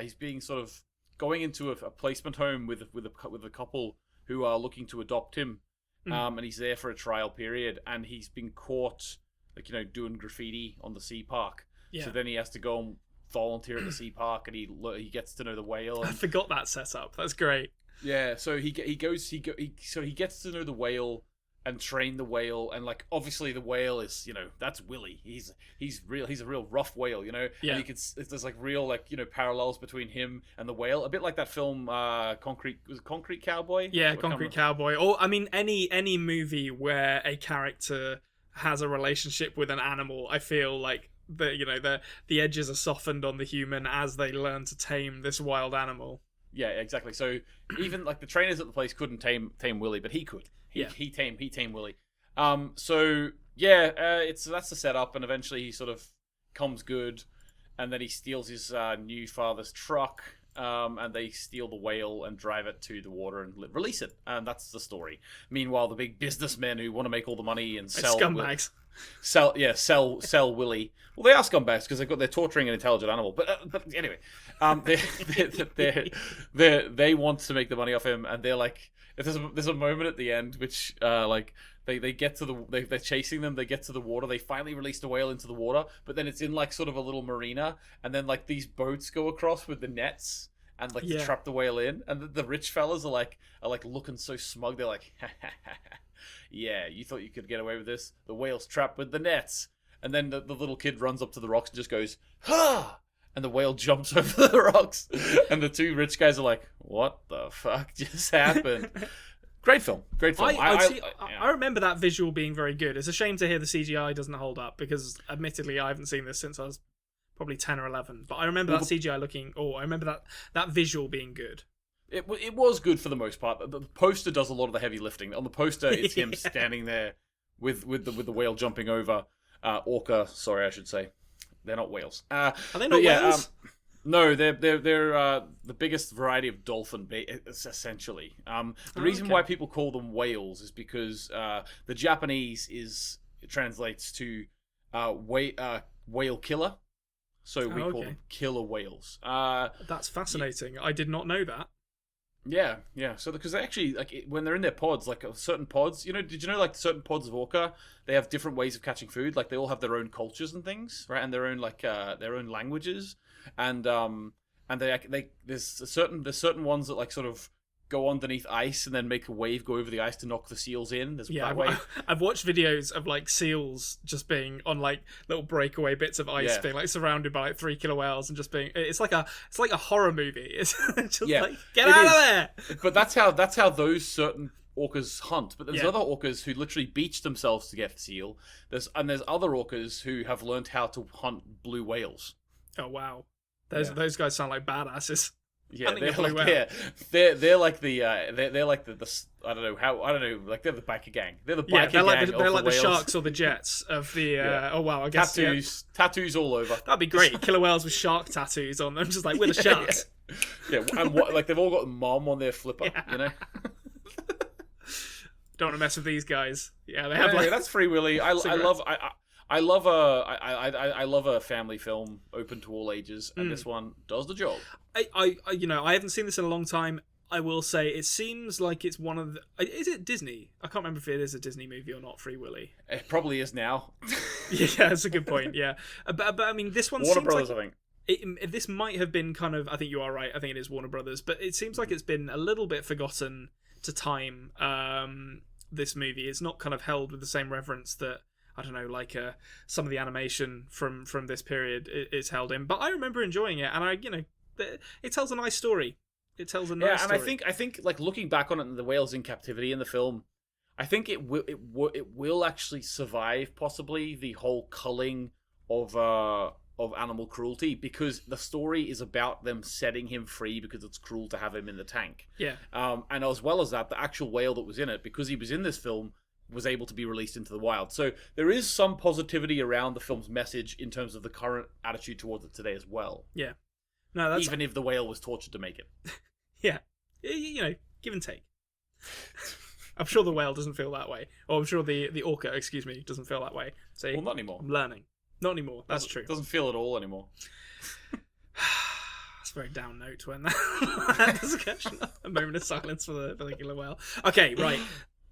he's being sort of going into a placement home with a couple who are looking to adopt him, and he's there for a trial period, and he's been caught like, you know, doing graffiti on the sea park. So then he has to go and volunteer at the sea park, and he gets to know the whale. And I forgot that setup. That's great. Yeah, so he gets to know the whale and train the whale, and like obviously the whale is, you know, that's Willy. He's a real rough whale, you know. Yeah. And there's like real, like, you know, parallels between him and the whale, a bit like that film Concrete Cowboy. Yeah, Concrete Cowboy. Or I mean any movie where a character has a relationship with an animal, I feel like the edges are softened on the human as they learn to tame this wild animal. Yeah, exactly. So even like the trainers at the place couldn't tame Willy, but he could. He tamed Willy. That's the setup, and eventually he sort of comes good, and then he steals his new father's truck, and they steal the whale and drive it to the water and release it. And that's the story. Meanwhile, the big businessmen who want to make all the money and sell scumbags. Sell Willie. Well, they are scumbags because they're torturing an intelligent animal. But anyway, they want to make the money off him, and they're like, there's a moment at the end which they get to they're chasing them. They get to the water. They finally release the whale into the water, but then it's in like sort of a little marina, and then like these boats go across with the nets and like trap the whale in, and the rich fellas are like looking so smug. They're like, yeah, you thought you could get away with this? The whale's trapped with the nets. And then the little kid runs up to the rocks and just goes, ha! And the whale jumps over the rocks. And the two rich guys are like, what the fuck just happened? Great film. I remember that visual being very good. It's a shame to hear the CGI doesn't hold up, because admittedly I haven't seen this since I was probably 10 or 11. But I remember that CGI looking... Oh, I remember that visual being good. It was good for the most part. The poster does a lot of the heavy lifting. On the poster, it's him standing there with the whale jumping over orca. Sorry, I should say. They're not whales. Are they not whales? No, they're the biggest variety of dolphin, essentially. The reason why people call them whales is because the Japanese translates to whale killer. So we call them killer whales. That's fascinating. I did not know that. Yeah. So because they actually when they're in their pods, like certain pods, did you know like certain pods of orca, they have different ways of catching food. Like they all have their own cultures and things, right? And their own their own languages, and there's certain ones that like sort of go underneath ice and then make a wave go over the ice to knock the seals in. I've watched videos of like seals just being on like little breakaway bits of ice, being like surrounded by like 3 killer whales and just being. It's like a horror movie. It's just like get out of there. But that's how those certain orcas hunt. But there's other orcas who literally beach themselves to get seal. There's other orcas who have learned how to hunt blue whales. Oh wow, those guys sound like badasses. Yeah, they're like the I don't know, like they're the biker gang. They're the biker gang. They're like the sharks or the jets of the. Oh wow, I guess tattoos all over. That'd be great. Killer whales with shark tattoos on them, just like we're the sharks. Yeah, and like they've all got mom on their flipper, Don't want to mess with these guys. Yeah, they have like that's Free Willy. I love a family film open to all ages, and this one does the job. I haven't seen this in a long time. I will say it seems like it's one of the... Is it Disney? I can't remember if it is a Disney movie or not, Free Willy. It probably is now. Yeah, that's a good point, yeah. But I mean, this one Warner seems Brothers, like... I think. This might have been kind of... I think you are right. I think it is Warner Brothers. But it seems like it's been a little bit forgotten to time, this movie. It's not kind of held with the same reverence that... I don't know, like some of the animation from this period is held in. But I remember enjoying it, and it tells a nice story. It tells a nice story. And I think like looking back on it, and the whales in captivity in the film, I think it will actually survive possibly the whole culling of animal cruelty, because the story is about them setting him free because it's cruel to have him in the tank. Yeah. And as well as that, the actual whale that was in it, because he was in this film, was able to be released into the wild. So there is some positivity around the film's message in terms of the current attitude towards it today as well. Yeah. No, that's... Even if the whale was tortured to make it. Yeah. Give and take. I'm sure the whale doesn't feel that way. Or I'm sure the orca, doesn't feel that way. See? Well, not anymore. I'm learning. Not anymore. That's true. Doesn't feel at all anymore. That's a very down note to end that discussion. A moment of silence for the killer whale. Okay, right.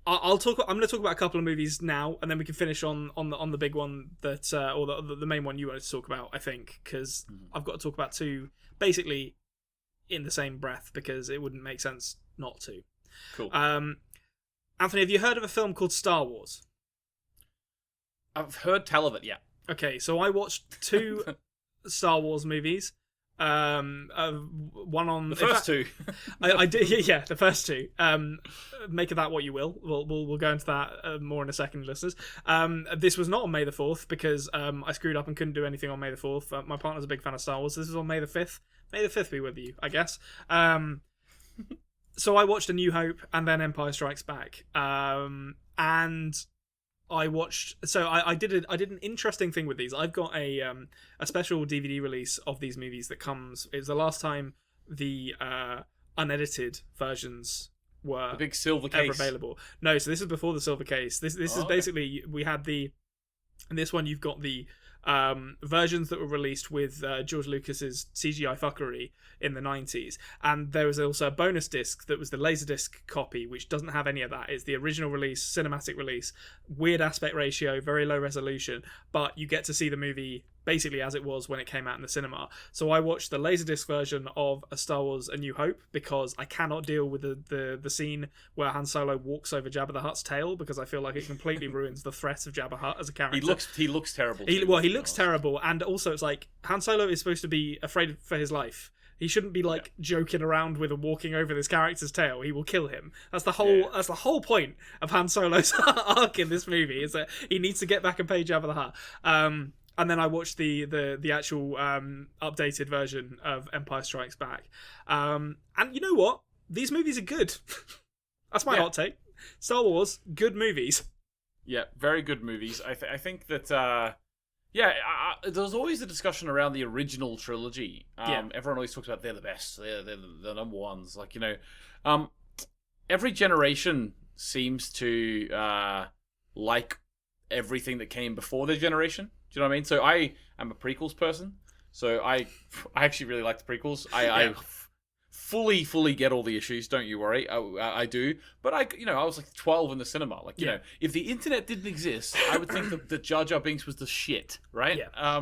I'm going to talk about a couple of movies now, and then we can finish on the big one that, or the main one you wanted to talk about, I think, because I've got to talk about two basically in the same breath, because it wouldn't make sense not to. Cool. Anthony, have you heard of a film called Star Wars? I've heard tell of it, yeah. Okay, so I watched 2 Star Wars movies. One on the first 2. I did, yeah, the first 2. Make of that what you will. We'll go into that more in a second, listeners. This was not on May the 4th because I screwed up and couldn't do anything on May the 4th. My partner's a big fan of Star Wars. This is on May the 5th. May the 5th be with you, I guess. So I watched A New Hope and then Empire Strikes Back. And I watched. So I did an interesting thing with these. I've got a special DVD release of these movies that comes. It's the last time the unedited versions were the big silver ever case available. No, so this is before the silver case. This is basically, we had in this one you've got the versions that were released with George Lucas's CGI fuckery in the 90s, and there was also a bonus disc that was the Laserdisc copy, which doesn't have any of that. It's the original release, cinematic release, weird aspect ratio, very low resolution, but you get to see the movie basically as it was when it came out in the cinema. So I watched the Laserdisc version of A Star Wars A New Hope because I cannot deal with the scene where Han Solo walks over Jabba the Hutt's tail, because I feel like it completely ruins the threat of Jabba the Hutt as a character. He looks terrible. He looks terrible, and also it's like Han Solo is supposed to be afraid for his life. He shouldn't be joking around with and walking over this character's tail. He will kill him. That's the whole. That's the whole point of Han Solo's arc in this movie, is that he needs to get back and pay Jabba the Hutt. And then I watched the actual updated version of Empire Strikes Back. And you know what? These movies are good. That's my hot take. Star Wars, good movies. Yeah, very good movies. I think that. There's always a discussion around the original trilogy. Everyone always talks about they're the best. They're the number ones. Like, every generation seems to like everything that came before their generation. Do you know what I mean? So I am a prequels person. So I actually really like the prequels. I fully get all the issues. Don't you worry. I do. But I was like 12 in the cinema. Like, if the internet didn't exist, I would think that Jar Jar Binks was the shit, right? Yeah.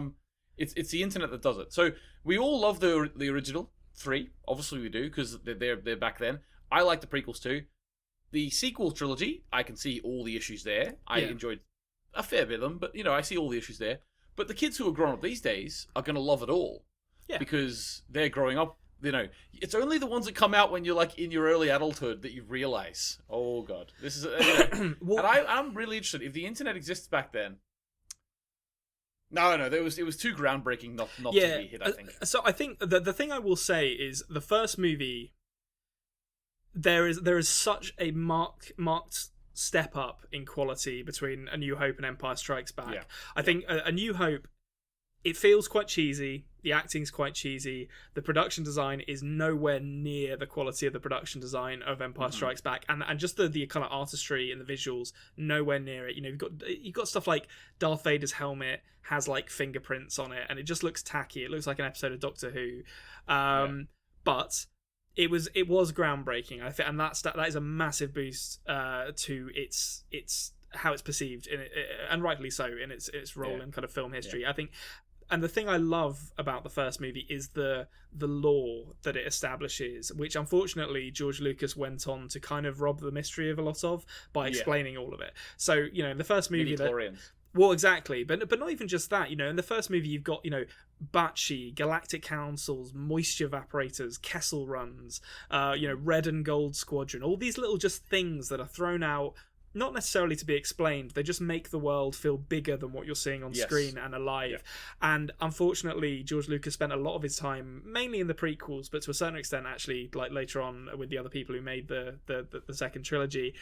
It's the internet that does it. So we all love the original 3. Obviously we do, because they're back then. I like the prequels too. The sequel trilogy, I can see all the issues there. I enjoyed a fair bit of them, but I see all the issues there. But the kids who are growing up these days are going to love it all, because they're growing up. It's only the ones that come out when you're like in your early adulthood that you realize, oh god, this is. Well, and I'm really interested. If the internet exists back then, no, it was too groundbreaking not to be hit. I think. So I think the thing I will say is the first movie. There is such a marked step up in quality between A New Hope and Empire Strikes Back. Yeah. I think A New Hope, it feels quite cheesy. The acting's quite cheesy. The production design is nowhere near the quality of the production design of Empire Strikes Back, and just the kind of artistry and the visuals, nowhere near it. You've got stuff like Darth Vader's helmet has like fingerprints on it, and it just looks tacky. It looks like an episode of Doctor Who, but it was groundbreaking. I think, and that is a massive boost to its how it's perceived in it, and rightly so, in its role in kind of film history. I think. And the thing I love about the first movie is the lore that it establishes, which unfortunately George Lucas went on to kind of rob the mystery of a lot of by explaining all of it. So, in the first movie... Well, exactly. But not even just that. In the first movie you've got, Bachi, Galactic Councils, Moisture Evaporators, Kessel Runs, Red and Gold Squadron, all these little just things that are thrown out, not necessarily to be explained. They just make the world feel bigger than what you're seeing on screen and alive. Yeah. And unfortunately, George Lucas spent a lot of his time, mainly in the prequels, but to a certain extent, actually, like later on with the other people who made the second trilogy,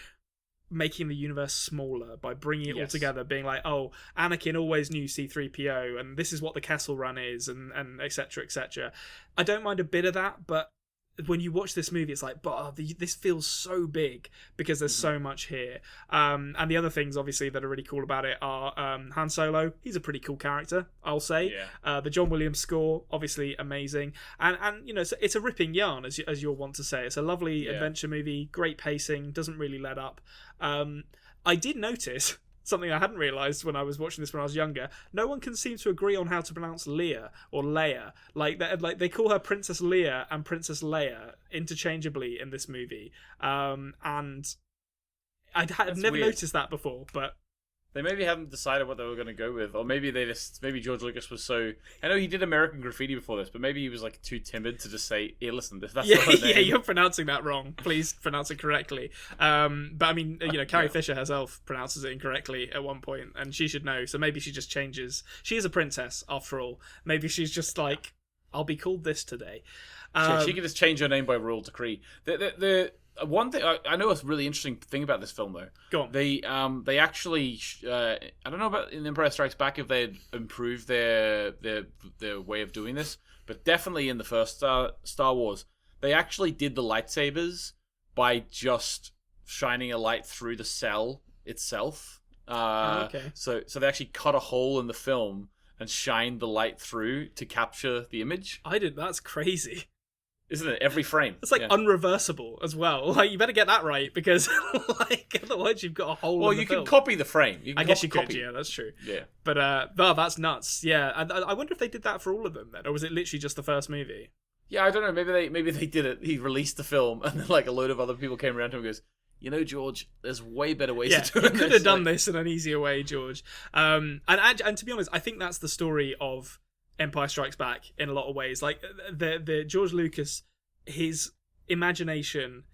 making the universe smaller by bringing it all together, being like, oh, Anakin always knew C-3PO, and this is what the Kessel Run is, and et cetera, et cetera. I don't mind a bit of that, but when you watch this movie, it's like, this feels so big because there's so much here. And the other things, obviously, that are really cool about it are Han Solo. He's a pretty cool character, I'll say. Yeah. The John Williams score, obviously amazing. And it's a ripping yarn, as you'll want to say. It's a lovely adventure movie, great pacing, doesn't really let up. I did notice something I hadn't realised when I was watching this when I was younger. No one can seem to agree on how to pronounce Leia or Leia. Like they call her Princess Leia and Princess Leia interchangeably in this movie. And I'd never noticed that before, but they maybe haven't decided what they were going to go with, or maybe George Lucas was so. I know he did American Graffiti before this, but maybe he was like too timid to just say, "Yeah, listen, that's not her name." Yeah, you're pronouncing that wrong. Please pronounce it correctly. But I mean, Carrie Fisher herself pronounces it incorrectly at one point, and she should know. So maybe she just changes. She is a princess after all. Maybe she's just like, "I'll be called this today." She can just change her name by royal decree. The one thing I know, a really interesting thing about this film, though. Go on. They actually I don't know about in Empire Strikes Back if they'd improved their way of doing this, but definitely in the first Star Wars, they actually did the lightsabers by just shining a light through the cell itself. Okay. So they actually cut a hole in the film and shined the light through to capture the image. That's crazy. Isn't it? Every frame. It's like unreversible as well. Like, you better get that right, because like otherwise you've got a hole. Well, in the you film. can copy the frame. I guess you could. Yeah, that's true. Yeah. But that's nuts. Yeah, and I wonder if they did that for all of them then, or was it literally just the first movie? Yeah, I don't know. Maybe they did it. He released the film, and then like a load of other people came around to him and goes, "You know, George, there's way better ways to do it. You could have done this in an easier way, George." And to be honest, I think that's the story of Empire Strikes Back in a lot of ways. Like the George Lucas, his imagination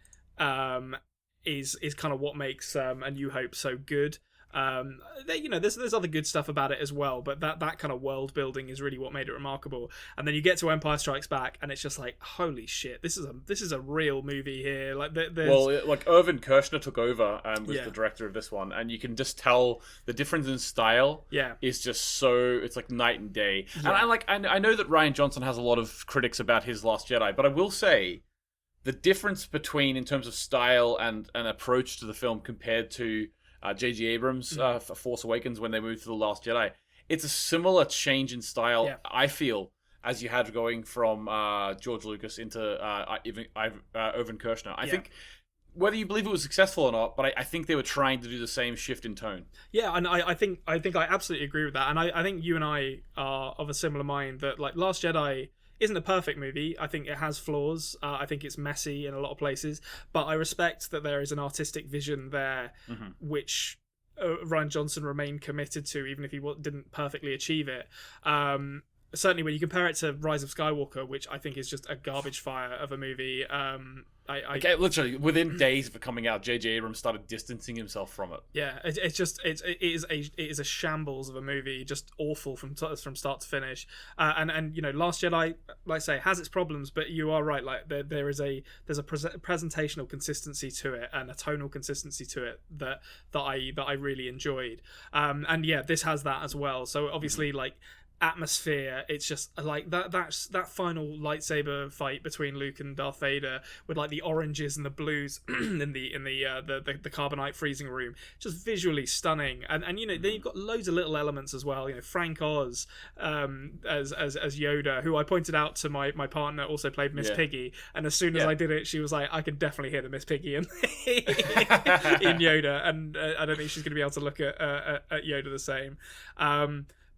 is kind of what makes A New Hope so good. There's other good stuff about it as well, but that kind of world building is really what made it remarkable. And then you get to Empire Strikes Back, and it's just like, holy shit, this is a real movie here. Like, like Irvin Kershner took over and was the director of this one, and you can just tell the difference in style. Is just so, it's like night and day. Yeah. And I know that Rian Johnson has a lot of critics about his Last Jedi, but I will say the difference between in terms of style and an approach to the film compared to J.J. Abrams for Force Awakens when they moved to The Last Jedi. It's a similar change in style, I feel, as you had going from George Lucas into Irvin Kershner. I think, whether you believe it was successful or not, but I think they were trying to do the same shift in tone. Yeah, and I think I absolutely agree with that. And I think you and I are of a similar mind that, like, Last Jedi isn't a perfect movie. I think it has flaws. I think it's messy in a lot of places, but I respect that there is an artistic vision there, which Rian Johnson remained committed to, even if he didn't perfectly achieve it. Certainly when you compare it to Rise of Skywalker, which I think is just a garbage fire of a movie, literally within days of it coming out, J.J. Abrams started distancing himself from it. Yeah, it is a shambles of a movie, just awful from start to finish. And Last Jedi, like I say, has its problems, but you are right. Like there's a presentational consistency to it and a tonal consistency to it that I really enjoyed. And yeah, this has that as well. So obviously, like, atmosphere, it's just like that final lightsaber fight between Luke and Darth Vader with like the oranges and the blues in the carbonite freezing room, just visually stunning. And then you've got loads of little elements as well. Frank Oz as Yoda, who I pointed out to my partner also played Miss Piggy, and as soon as I did it, she was like, I can definitely hear the Miss Piggy in Yoda, and I don't think she's going to be able to look at Yoda the same.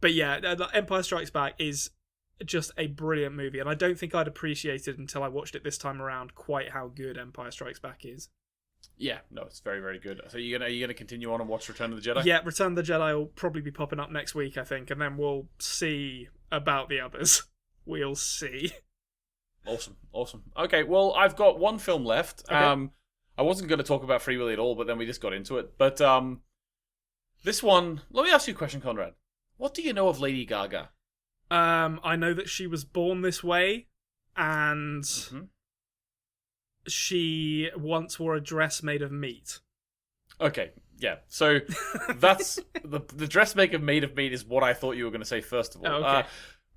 But yeah, Empire Strikes Back is just a brilliant movie, and I don't think I'd appreciated until I watched it this time around quite how good Empire Strikes Back is. Yeah, no, it's very, very good. So you're gonna continue on and watch Return of the Jedi? Yeah, Return of the Jedi will probably be popping up next week, I think, and then we'll see about the others. We'll see. Awesome. Okay, well, I've got one film left. Okay. I wasn't going to talk about Free Willy at all, but then we just got into it. But this one, let me ask you a question, Conrad. What do you know of Lady Gaga? I know that she was born this way, and she once wore a dress made of meat. Okay, yeah. So that's the dress made of meat is what I thought you were going to say first of all. Oh, okay.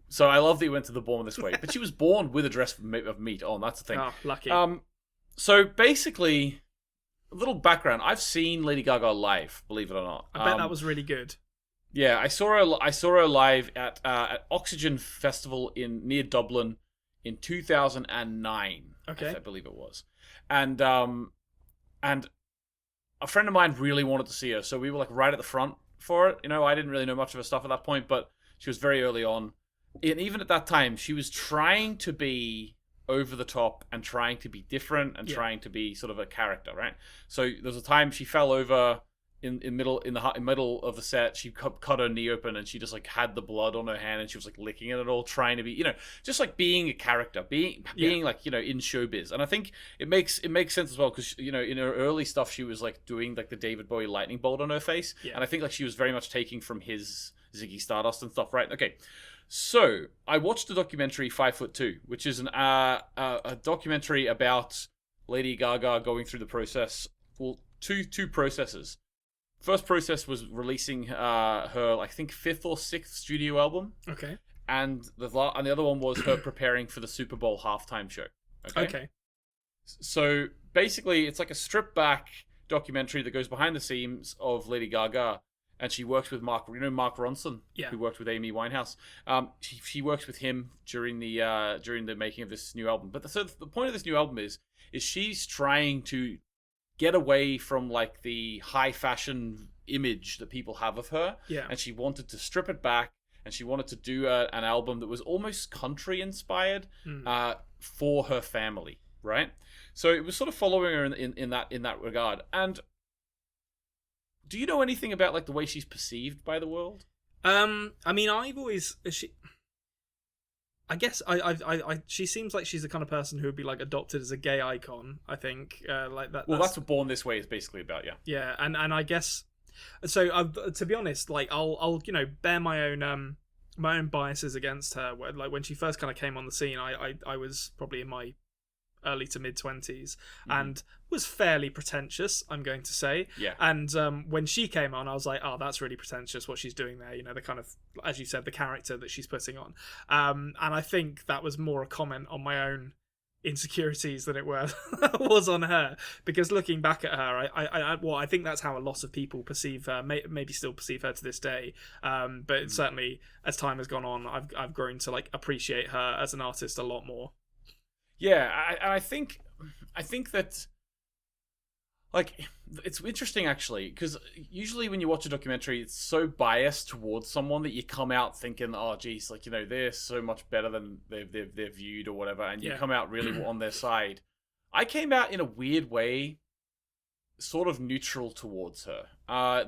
So I love that you went to the born this way, but she was born with a dress of meat on. That's the thing. Oh, lucky. So basically, a little background. I've seen Lady Gaga live, believe it or not. I bet that was really good. Yeah, I saw her live at Oxygen Festival near Dublin in 2009. Okay, I believe it was, and a friend of mine really wanted to see her, so we were like right at the front for it. I didn't really know much of her stuff at that point, but she was very early on, and even at that time, she was trying to be over the top and trying to be different and trying to be sort of a character, right? So there was a time she fell over. In the middle of the set, she cut her knee open and she just like had the blood on her hand and she was like licking it all, trying to be, just like being a character, being like, in showbiz. And I think it makes sense as well because in her early stuff she was like doing like the David Bowie lightning bolt on her face, and I think like she was very much taking from his Ziggy Stardust and stuff, right? Okay, so I watched the documentary 5'2", which is a documentary about Lady Gaga going through the process. Well, two processes. First process was releasing her, I think, 5th or 6th studio album. Okay. And the other one was her preparing for the Super Bowl halftime show. Okay. So basically, it's like a stripped back documentary that goes behind the scenes of Lady Gaga, and she works with Mark Ronson, who worked with Amy Winehouse. She works with him during the making of this new album. But the point of this new album is she's trying to get away from like the high fashion image that people have of her, and she wanted to strip it back, and she wanted to do an album that was almost country inspired for her family, right? So it was sort of following her in that regard. And do you know anything about like the way she's perceived by the world? I mean, I guess she seems like she's the kind of person who would be like adopted as a gay icon. I think like that. Well, that's what Born This Way is basically about, yeah. Yeah, and I guess so. To be honest, like I'll bear my own biases against her. Like when she first kind of came on the scene, I was probably in my early to mid 20s and was fairly pretentious, I'm going to say. Yeah. And when she came on, I was like, oh, that's really pretentious what she's doing there. The kind of, as you said, the character that she's putting on. And I think that was more a comment on my own insecurities than it was on her, because looking back at her, I think that's how a lot of people perceive her, maybe still perceive her to this day, but certainly as time has gone on, I've grown to like appreciate her as an artist a lot more. Yeah, I think that, like, it's interesting actually, because usually when you watch a documentary, it's so biased towards someone that you come out thinking, oh geez, like, they're so much better than they're viewed or whatever, and you come out really on their side. I came out in a weird way, sort of neutral towards her.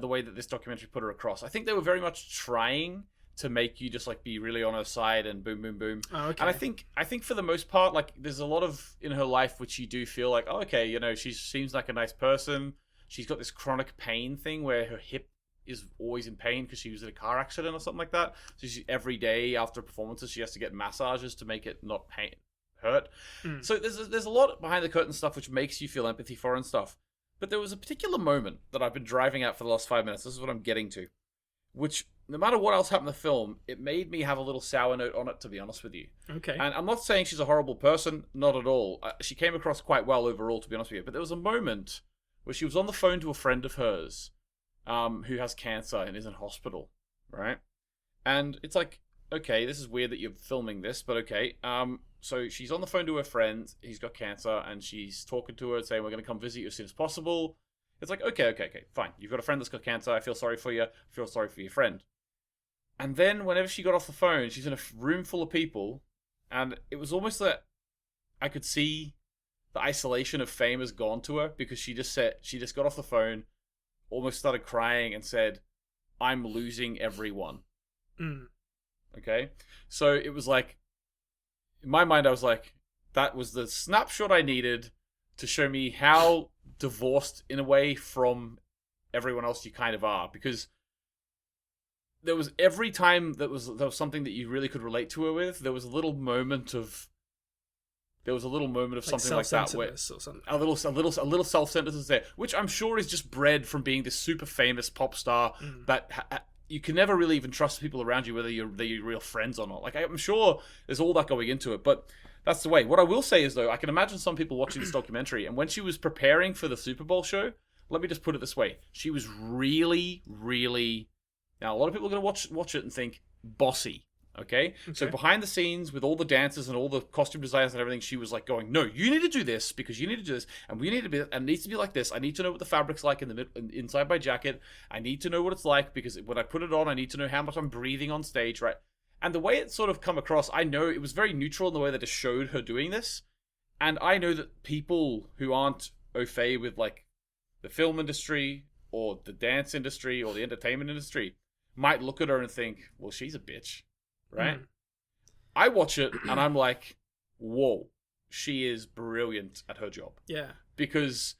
The way that this documentary put her across, I think they were very much trying to make you just like be really on her side and boom, boom, boom. Oh, okay. And I think for the most part, like there's a lot of in her life which you do feel like, oh, okay, she seems like a nice person. She's got this chronic pain thing where her hip is always in pain because she was in a car accident or something like that. So every day after performances, she has to get massages to make it not hurt. So there's a lot behind the curtain stuff which makes you feel empathy for and stuff. But there was a particular moment that I've been driving at for the last 5 minutes. This is what I'm getting to, which, no matter what else happened in the film, it made me have a little sour note on it, to be honest with you. Okay. And I'm not saying she's a horrible person, not at all. She came across quite well overall, to be honest with you. But there was a moment where she was on the phone to a friend of hers who has cancer and is in hospital, right? And it's like, okay, this is weird that you're filming this, but okay. So she's on the phone to her friend, he's got cancer, and she's talking to her saying, we're going to come visit you as soon as possible. It's like, okay, fine. You've got a friend that's got cancer. I feel sorry for you. I feel sorry for your friend. And then whenever she got off the phone, she's in a room full of people, and it was almost that I could see the isolation of fame has gone to her, because she just got off the phone, almost started crying, and said, I'm losing everyone. Okay? So it was like, in my mind, I was like, that was the snapshot I needed to show me how divorced in a way from everyone else you kind of are, because there was every time there was something that you really could relate to her with, there was a little moment of like something like that, where a little self-centeredness there, which I'm sure is just bred from being this super famous pop star that you can never really even trust people around you, whether they're your real friends or not. Like, I'm sure there's all that going into it, but that's the way. What I will say is, though, I can imagine some people watching this documentary, and when she was preparing for the Super Bowl show, let me just put it this way, she was really, really... Now, a lot of people are going to watch it and think, bossy, okay? So behind the scenes, with all the dancers and all the costume designers and everything, she was like going, no, you need to do this, because you need to do this, and we need to be, and it needs to be like this. I need to know what the fabric's like inside my jacket. I need to know what it's like, because when I put it on, I need to know how much I'm breathing on stage, right? And the way it sort of come across, I know it was very neutral in the way that it showed her doing this. And I know that people who aren't au fait with, like, the film industry or the dance industry or the entertainment industry might look at her and think, well, she's a bitch, right? I watch it and I'm like, whoa, she is brilliant at her job. Yeah. Because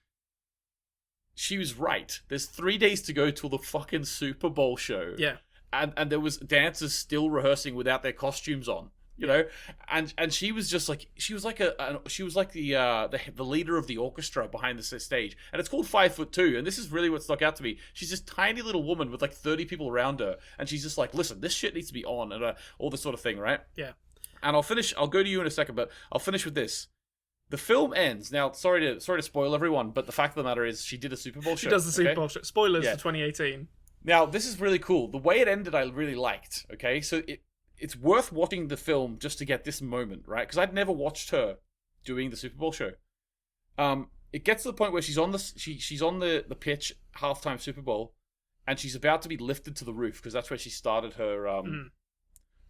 she was right. There's 3 days to go till the fucking Super Bowl show. Yeah. And there was dancers still rehearsing without their costumes on. You know, and she was just like, she was like the leader of the orchestra behind the stage, and it's called 5'2", and this is really what stuck out to me. She's this tiny little woman with like 30 people around her, and she's just like, listen, this shit needs to be on, and all this sort of thing, right? Yeah. And I'll go to you in a second, but I'll finish with this. The film ends. Now, sorry to spoil everyone, but the fact of the matter is she did a Super Bowl show. She does the Super Bowl show. Spoilers for 2018. Now, this is really cool. The way it ended, I really liked. Okay, so it's worth watching the film just to get this moment, right? Because I'd never watched her doing the Super Bowl show. It gets to the point where she's on the pitch halftime Super Bowl, and she's about to be lifted to the roof because that's where she started her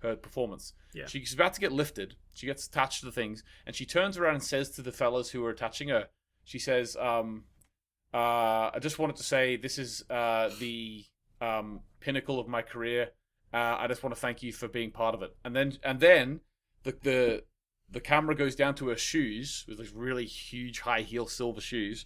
her performance. Yeah. She's about to get lifted. She gets attached to the things, and she turns around and says to the fellas who are attaching her, she says, I just wanted to say this is the pinnacle of my career. I just want to thank you for being part of it. And then the camera goes down to her shoes with these really huge high heel silver shoes,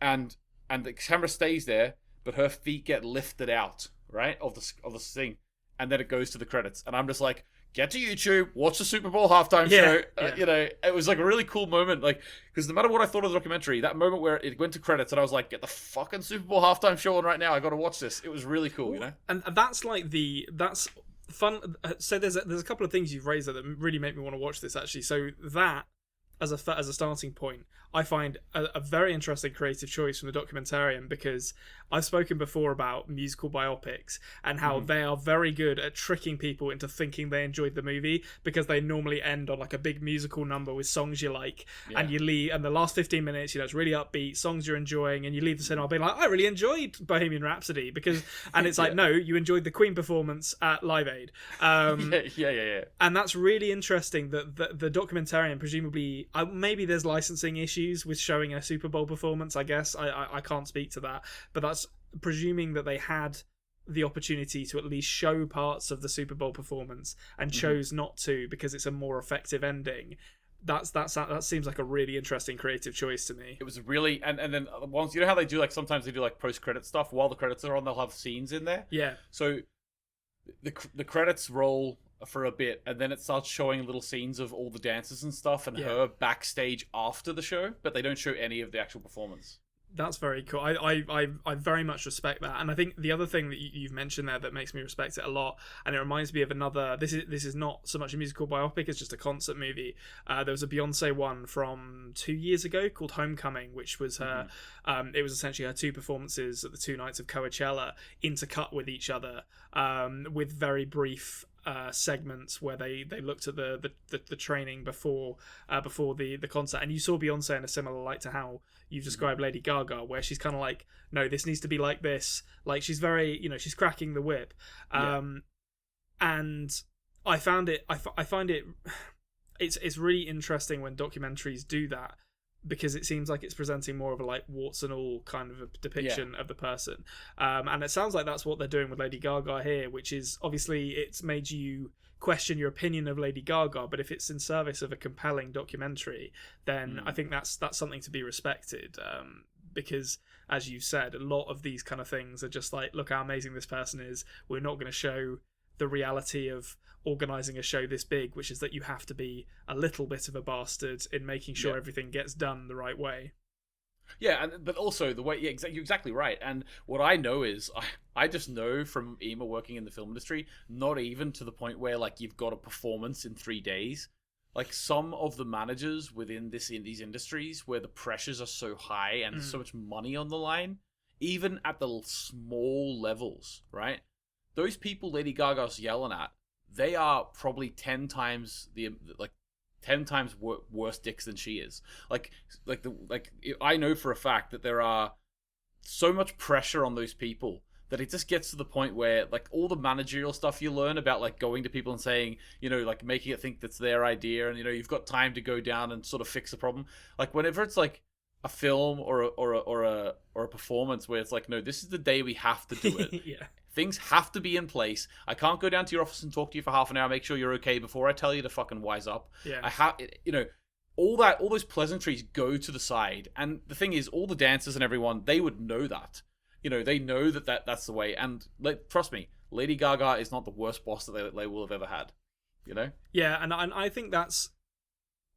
and the camera stays there, but her feet get lifted out, right, of the thing. And then it goes to the credits, and I'm just like, get to YouTube, watch the Super Bowl halftime show. It was like a really cool moment, like, because no matter what I thought of the documentary, that moment where it went to credits, and I was like, get the fucking Super Bowl halftime show on right now. I got to watch this. It was really cool, And that's fun. So there's a couple of things you've raised that really make me want to watch this actually. So that as a starting point, I find a very interesting creative choice from the documentarian, because I've spoken before about musical biopics and how they are very good at tricking people into thinking they enjoyed the movie, because they normally end on like a big musical number with songs you like, and you leave, and the last 15 minutes, it's really upbeat songs you're enjoying, and you leave the cinema being like, I really enjoyed Bohemian Rhapsody, because, and it's like, no, you enjoyed the Queen performance at Live Aid. Yeah. And that's really interesting that the documentarian, presumably, maybe there's licensing issues with showing a Super Bowl performance, I guess. I can't speak to that, but that's presuming that they had the opportunity to at least show parts of the Super Bowl performance and chose not to because it's a more effective ending. That seems like a really interesting creative choice to me. It was really, and then once, you know how they do, like, sometimes they do like post-credit stuff while the credits are on, they'll have scenes in there. Yeah. So the credits roll for a bit, and then it starts showing little scenes of all the dancers and stuff, and her backstage after the show, but they don't show any of the actual performance. That's very cool. I very much respect that, and I think the other thing that you've mentioned there that makes me respect it a lot, and it reminds me of another. This is not so much a musical biopic; it's just a concert movie. There was a Beyonce one from 2 years ago called Homecoming, which was her. It was essentially her two performances at the 2 nights of Coachella intercut with each other, with very brief segments where they looked at the training before the concert, and you saw Beyonce in a similar light to how you've described Lady Gaga, where she's kind of like, no, this needs to be like this, like she's very, she's cracking the whip, and I find it's really interesting when documentaries do that, because it seems like it's presenting more of a like warts and all kind of a depiction of the person, and it sounds like that's what they're doing with Lady Gaga here, which is obviously it's made you question your opinion of Lady Gaga, but if it's in service of a compelling documentary, then I think that's something to be respected, because as you said, a lot of these kind of things are just like, look how amazing this person is, we're not going to show the reality of organizing a show this big, which is that you have to be a little bit of a bastard in making sure everything gets done the right way. Yeah, but also the way, you're exactly right. And what I know is, I just know from Emma working in the film industry, not even to the point where like you've got a performance in 3 days. Like some of the managers within these industries, where the pressures are so high and there's so much money on the line, even at the small levels, right? Those people Lady Gaga's yelling at, they are probably 10 times worse dicks than she is. I know for a fact that there are so much pressure on those people that it just gets to the point where like all the managerial stuff you learn about, like going to people and saying, like making it think that's their idea, and you've got time to go down and sort of fix the problem. Like whenever it's like a film or a performance where it's like, no, this is the day we have to do it. Yeah. Things have to be in place. I can't go down to your office and talk to you for half an hour, make sure you're okay before I tell you to fucking wise up. Yeah. I have, all those pleasantries go to the side. And the thing is, all the dancers and everyone, they would know that. They know that's the way. And trust me, Lady Gaga is not the worst boss that they will have ever had. Yeah, and I think that is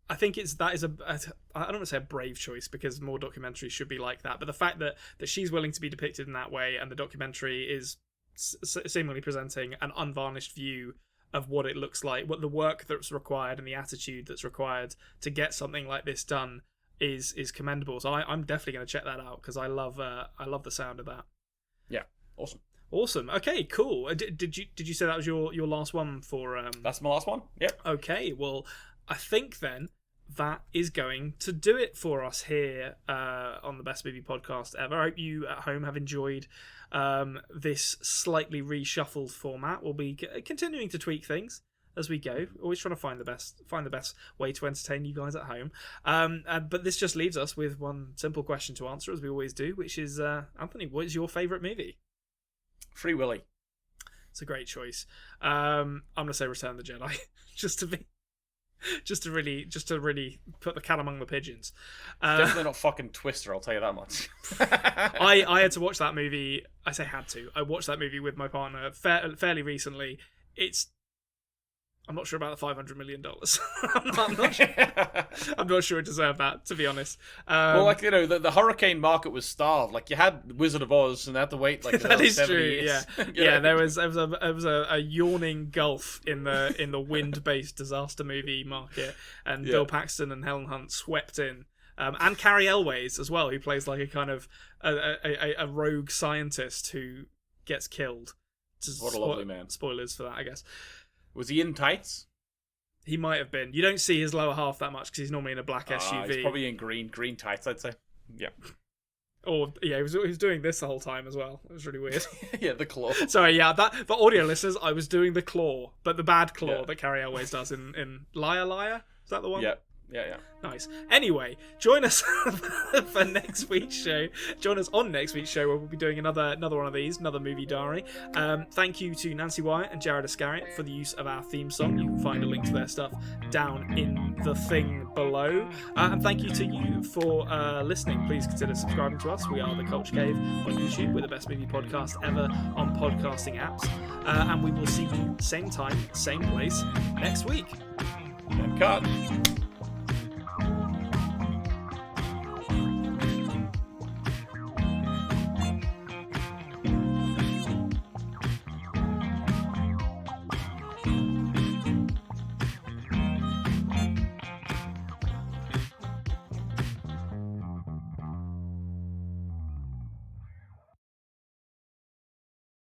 I don't want to say a brave choice, because more documentaries should be like that. But the fact that she's willing to be depicted in that way, and the documentary is seemingly presenting an unvarnished view of what it looks like, what the work that's required and the attitude that's required to get something like this done is commendable. So I'm definitely going to check that out because I love the sound of that. Yeah, awesome. Okay, cool. Did you say that was your last one for? That's my last one. Yep. Okay, well, I think then that is going to do it for us here on the Best Movie Podcast Ever. I hope you at home have enjoyed this slightly reshuffled format. We'll be continuing to tweak things as we go, always trying to find the best way to entertain you guys at home. But this just leaves us with one simple question to answer, as we always do, which is, Anthony, what is your favourite movie? Free Willy. It's a great choice. I'm gonna say Return of the Jedi, just to really put the cat among the pigeons. Definitely not fucking Twister, I'll tell you that much. I had to watch that movie. I say had to. I watched that movie with my partner fairly recently. I'm not sure about the $500 million. I'm not sure it deserved that, to be honest. Well, the hurricane market was starved. Like, you had Wizard of Oz, and they had to wait like that is 70 true. years. Yeah. There was a yawning gulf in the wind-based disaster movie market, and Bill Paxton and Helen Hunt swept in, and Carrie Elways as well, who plays like a kind of a rogue scientist who gets killed. What a lovely man. Spoilers for that, I guess. Was he in tights? He might have been. You don't see his lower half that much because he's normally in a black SUV. He's probably in green tights, I'd say. Yeah. Or he was doing this the whole time as well. It was really weird. Yeah, the claw. Sorry, that for audio listeners, I was doing the claw, but the bad claw that Carrie always does in Liar Liar. Is that the one? Yeah. Nice. Anyway, join us for next week's show. Join us on next week's show where we'll be doing another one of these, another movie diary. Thank you to Nancy Wyatt and Jared Iscariot for the use of our theme song. You can find a link to their stuff down in the thing below. And thank you to you for listening. Please consider subscribing to us. We are The Culture Cave on YouTube. We're the best movie podcast ever on podcasting apps. And we will see you same time, same place next week. And cut.